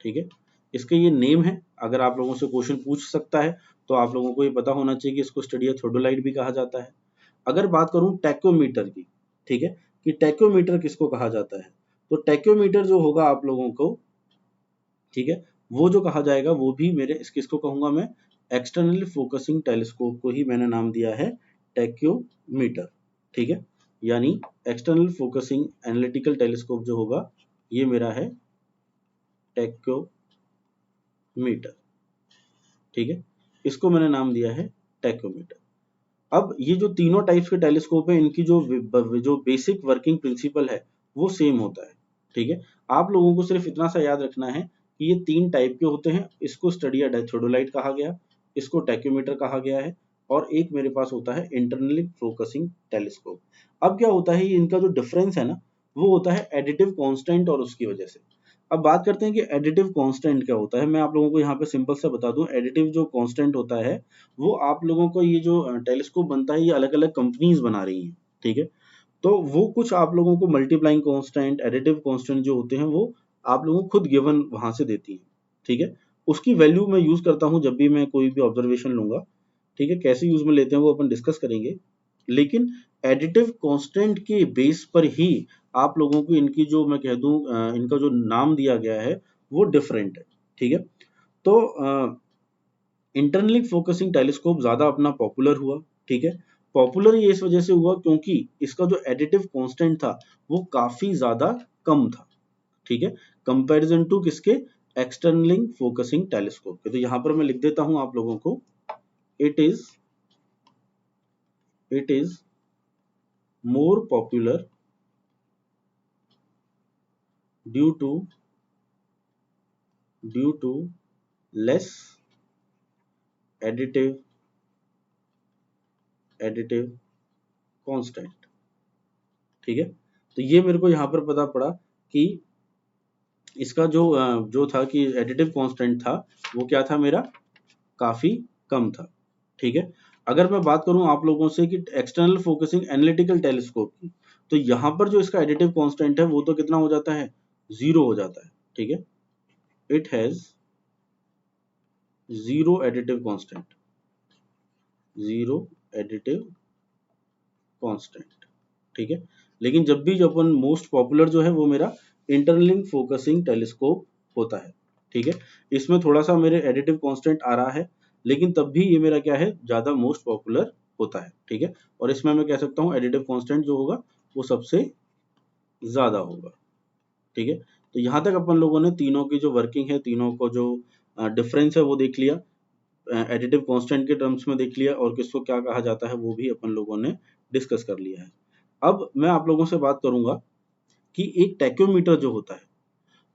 ठीक है, इसके ये नेम है। अगर आप लोगों से क्वेश्चन पूछ सकता है तो आप लोगों को ये पता होना चाहिए कि इसको स्टडिया थोडोलाइट भी कहा जाता है। अगर बात करूं टैक्योमीटर की, ठीक है, कि टैक्योमीटर किसको कहा जाता है, तो टैक्योमीटर जो होगा आप लोगों को, ठीक है, वो जो कहा जाएगा वो भी मेरे किसको कहूंगा मैं, एक्सटर्नली फोकसिंग टेलीस्कोप को ही मैंने नाम दिया है टैक्योमीटर। ठीक है, यानी एक्सटर्नल फोकसिंग एनालिटिकल टेलीस्कोप जो होगा ये मेरा है टैक्योमीटर। ठीक है, इसको मैंने नाम दिया है टैक्योमीटर। अब ये जो तीनों टाइप्स के टेलीस्कोप है, इनकी जो बेसिक वर्किंग प्रिंसिपल है वो सेम होता है। ठीक है, आप लोगों को सिर्फ इतना सा याद रखना है कि ये तीन टाइप के होते हैं। इसको स्टडिया थोडोलाइट कहा गया, इसको टैक्योमीटर कहा गया है, और एक मेरे पास होता है इंटरनली फोकसिंग टेलीस्कोप। अब क्या होता है, इनका जो डिफरेंस है ना, वो होता है एडिटिव कांस्टेंट और उसकी वजह से। अब बात करते हैं कि एडिटिव कांस्टेंट क्या होता है। मैं आप लोगों को यहाँ पे सिंपल सा बता दूं, एडिटिव जो कांस्टेंट होता है वो आप लोगों को, ये जो टेलीस्कोप बनता है ये अलग अलग कंपनीज बना रही हैं। ठीक है, तो वो कुछ आप लोगों को मल्टीप्लाइंग कांस्टेंट, एडिटिव कांस्टेंट जो होते हैं वो आप लोगों को खुद गिवन वहां से देती है। ठीक है, उसकी वैल्यू मैं यूज करता हूं जब भी मैं कोई भी ऑब्जर्वेशन लूंगा। ठीक है, कैसे यूज में लेते हैं वो अपन डिस्कस करेंगे, लेकिन एडिटिव कांस्टेंट के बेस पर ही आप लोगों को इनकी जो मैं कह दूं इनका जो नाम दिया गया है वो डिफरेंट है। ठीक है, तो इंटरनली फोकसिंग टेलीस्कोप ज्यादा अपना पॉपुलर हुआ। ठीक है, पॉपुलर ये इस वजह से हुआ क्योंकि इसका जो एडिटिव कांस्टेंट था वो काफी ज्यादा कम था। ठीक है, कंपैरिजन टू किसके, एक्सटर्नली फोकसिंग टेलीस्कोप के। तो यहां पर मैं लिख देता हूं आप लोगों को, it is more popular due to less additive constant. ठीक है, तो ये मेरे को यहाँ पर पता पड़ा कि इसका जो था कि एडिटिव कांस्टेंट था वो क्या था मेरा, काफी कम था। ठीक है, अगर मैं बात करूं आप लोगों से कि एक्सटर्नल फोकसिंग एनालिटिकल टेलीस्कोप की, तो यहां पर जो इसका एडिटिव कांस्टेंट है वो तो कितना हो जाता है, 0 हो जाता है। ठीक है, it has 0 additive constant, 0 additive constant. ठीक है, लेकिन जब भी जो अपन मोस्ट पॉपुलर जो है वो मेरा इंटरलिंक फोकसिंग टेलीस्कोप होता है। ठीक है, इसमें थोड़ा सा मेरे एडिटिव कांस्टेंट आ रहा है, लेकिन तब भी ये मेरा क्या है, ज्यादा मोस्ट पॉपुलर होता है। ठीक है, और इसमें मैं कह सकता हूँ एडिटिव कांस्टेंट जो होगा वो सबसे ज्यादा होगा। ठीक है, तो यहाँ तक अपन लोगों ने तीनों की जो वर्किंग है, तीनों को जो डिफरेंस है वो देख लिया, एडिटिव कांस्टेंट के टर्म्स में देख लिया, और किसको क्या कहा जाता है वो भी अपन लोगों ने डिस्कस कर लिया है। अब मैं आप लोगों से बात करूंगा कि एक टैक्योमीटर जो होता है,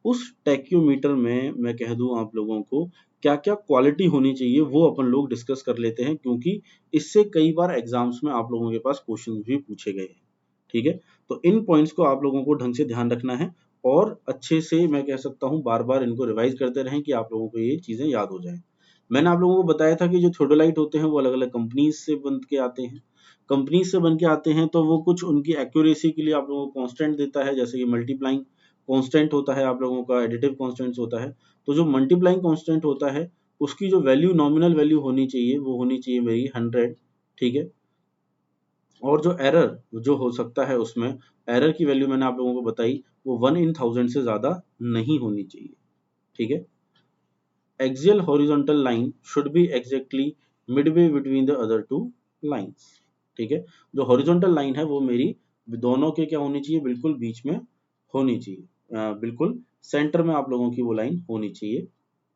उस टैक्योमीटर में मैं कह दूं आप लोगों को क्या क्या क्वालिटी होनी चाहिए वो अपन लोग डिस्कस कर लेते हैं, क्योंकि इससे कई बार एग्जाम्स में आप लोगों के पास क्वेश्चन भी पूछे गए हैं। ठीक है, तो इन पॉइंट्स को आप लोगों को ढंग से ध्यान रखना है, और अच्छे से मैं कह सकता हूँ बार बार इनको रिवाइज करते रहें कि आप लोगों को ये चीजें याद हो जाएं। मैंने आप लोगों को बताया था कि जो थोडोलाइट होते हैं वो अलग अलग कंपनीज से बन के आते हैं। कंपनीज से बन के आते हैं तो वो कुछ उनकी एक्यूरेसी के लिए आप लोगों को कांस्टेंट देता है, जैसे कि मल्टीप्लाइंग कांस्टेंट होता है, आप लोगों का एडिटिव कांस्टेंट होता है। तो जो मल्टीप्लाइंग कांस्टेंट होता है उसकी जो वैल्यू, नॉमिनल वैल्यू होनी चाहिए वो होनी चाहिए मेरी 100। ठीक है, और जो एरर जो हो सकता है उसमें, एरर की वैल्यू मैंने आप लोगों को बताई, वो 1/1000 से ज्यादा नहीं होनी चाहिए। ठीक है, axial horizontal line should be exactly midway between the other two lines। ठीक है, जो हॉरिजॉन्टल लाइन है वो मेरी दोनों के क्या होनी चाहिए, बिल्कुल बीच में होनी चाहिए, बिल्कुल सेंटर में आप लोगों की वो लाइन होनी चाहिए।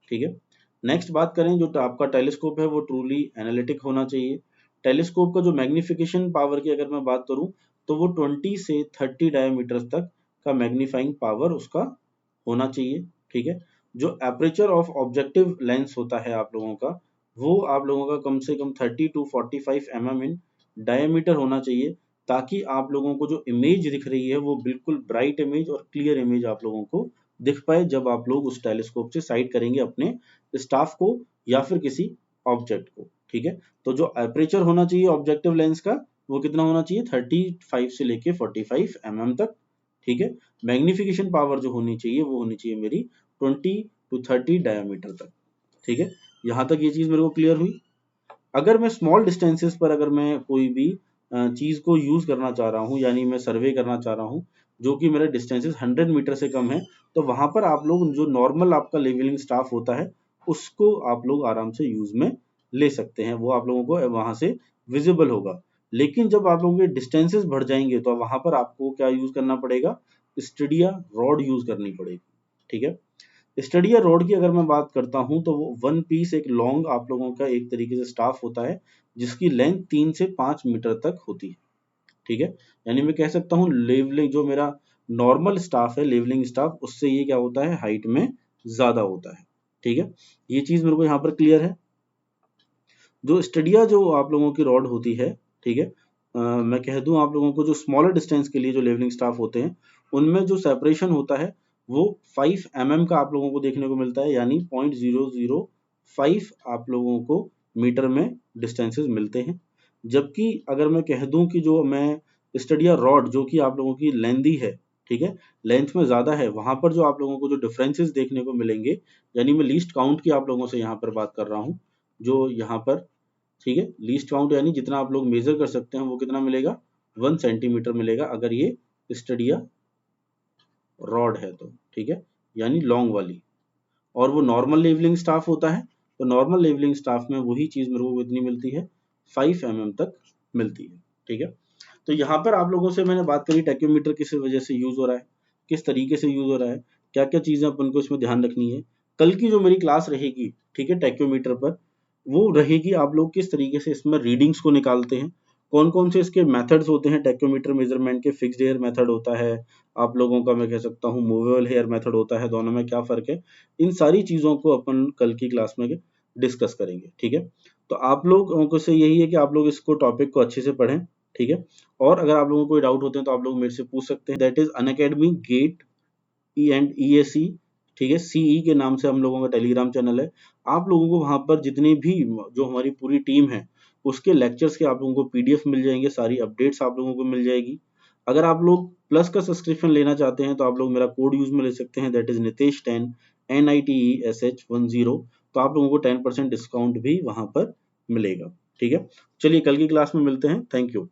ठीक है, नेक्स्ट बात करें, जो आपका टेलीस्कोप है वो ट्रूली एनालिटिक होना चाहिए। टेलीस्कोप का जो मैग्निफिकेशन पावर की अगर मैं बात करूं तो वो 20 से 30 डायमीटर तक का मैग्नीफाइंग पावर उसका होना चाहिए। ठीक है, जो एपरेचर ऑफ ऑब्जेक्टिव लेंस होता है आप लोगों का, वो आप लोगों का कम से कम 30 to 45 mm इन डायमीटर होना चाहिए, ताकि आप लोगों को जो इमेज दिख रही है वो बिल्कुल ब्राइट इमेज और क्लियर इमेज आप लोगों को दिख पाए जब आप लोग उस टेलीस्कोप से साइट करेंगे अपने स्टाफ को या फिर किसी ऑब्जेक्ट को। ठीक है, तो जो एपरेचर होना चाहिए ऑब्जेक्टिव लेंस का वो कितना होना चाहिए, 35 से लेके 45 mm तक। ठीक है, मैग्निफिकेशन पावर जो होनी चाहिए वो होनी चाहिए मेरी 20 to 30 डायमीटर तक। ठीक है, यहाँ तक ये चीज मेरे को क्लियर हुई। अगर मैं स्मॉल डिस्टेंसेस पर अगर मैं कोई भी चीज को यूज करना चाह रहा हूँ, यानी मैं सर्वे करना चाह रहा हूँ जो कि मेरा डिस्टेंसेस 100 मीटर से कम है, तो वहां पर आप लोग जो नॉर्मल आपका लेवलिंग स्टाफ होता है उसको आप लोग आराम से यूज में ले सकते हैं, वो आप लोगों को वहां से विजिबल होगा। लेकिन जब आप लोगों के डिस्टेंसेस बढ़ जाएंगे तो वहां पर आपको क्या यूज करना पड़ेगा, स्टडिया रॉड यूज करनी पड़ेगी। ठीक है, स्टडी या रोड की अगर मैं बात करता हूं तो वो वन पीस एक लॉन्ग आप लोगों का एक तरीके से स्टाफ होता है जिसकी लेंथ 3 से 5 मीटर तक होती है। ठीक है, यानी मैं कह सकता हूँ लेवलिंग जो मेरा नॉर्मल स्टाफ है, लेवलिंग स्टाफ, उससे ये क्या होता है, हाइट में ज्यादा होता है। ठीक है, ये चीज मेरे को यहाँ पर क्लियर है। जो स्टडिया जो आप लोगों की रॉड होती है, ठीक है, मैं कह दूं आप लोगों को जो स्मॉलर डिस्टेंस के लिए जो लेवलिंग स्टाफ होते हैं उनमें जो सेपरेशन होता है वो 5 mm का आप लोगों को देखने को मिलता है, यानी 0.005 आप लोगों को मीटर में डिस्टेंसेस मिलते हैं। जबकि अगर मैं कह दूं कि जो मैं स्टडिया रॉड जो कि आप लोगों की लेंदी है, ठीक है, लेंथ में ज्यादा है, वहां पर जो आप लोगों को जो डिफरेंसेस देखने को मिलेंगे, यानी मैं लीस्ट काउंट की आप लोगों से यहाँ पर बात कर रहा हूँ, जो यहाँ पर, ठीक है, लीस्ट काउंट यानी जितना आप लोग मेजर कर सकते हैं वो कितना मिलेगा, 1 सेंटीमीटर मिलेगा अगर ये स्टडिया रॉड है तो। ठीक है, यानी लॉन्ग वाली। और वो नॉर्मल लेवलिंग स्टाफ होता है तो नॉर्मल लेवलिंग स्टाफ में वही चीज मेरे को कितनी मिलती है, 5 mm तक मिलती है। ठीक है, तो यहाँ पर आप लोगों से मैंने बात करी टैक्योमीटर किस वजह से यूज हो रहा है, किस तरीके से यूज हो रहा है, क्या क्या चीजें अपन को इसमें ध्यान रखनी है। कल की जो मेरी क्लास रहेगी, ठीक है, टैक्योमीटर पर, वो रहेगी आप लोग किस तरीके से इसमें रीडिंग्स को निकालते हैं, कौन कौन से इसके मेथड्स होते हैं टैक्योमीटर मेजरमेंट के, फिक्स्ड एयर मेथड होता है आप लोगों का, मैं कह सकता हूँ मूवेबल हेयर मेथड होता है, दोनों में क्या फर्क है, इन सारी चीजों को अपन कल की क्लास में डिस्कस करेंगे। ठीक है, तो आप लोगों को से यही है कि आप लोग इसको टॉपिक को अच्छे से पढ़ें। ठीक है, और अगर आप लोगों को कोई डाउट होते हैं तो आप लोग मेरे से पूछ सकते हैं। That is Unacademy GATE EAC। ठीक है, CE के नाम से हम लोगों का टेलीग्राम चैनल है। आप लोगों को वहां पर जितने भी जो हमारी पूरी टीम है उसके लेक्चर्स के आप लोगों को PDF मिल जाएंगे, सारी अपडेट्स आप लोगों को मिल जाएगी। अगर आप लोग प्लस का सब्सक्रिप्शन लेना चाहते हैं तो आप लोग मेरा कोड यूज में ले सकते हैं, दैट इज Nitesh10 NITESH10। तो आप लोगों को 10% डिस्काउंट भी वहां पर मिलेगा। ठीक है, चलिए कल की क्लास में मिलते हैं, थैंक यू।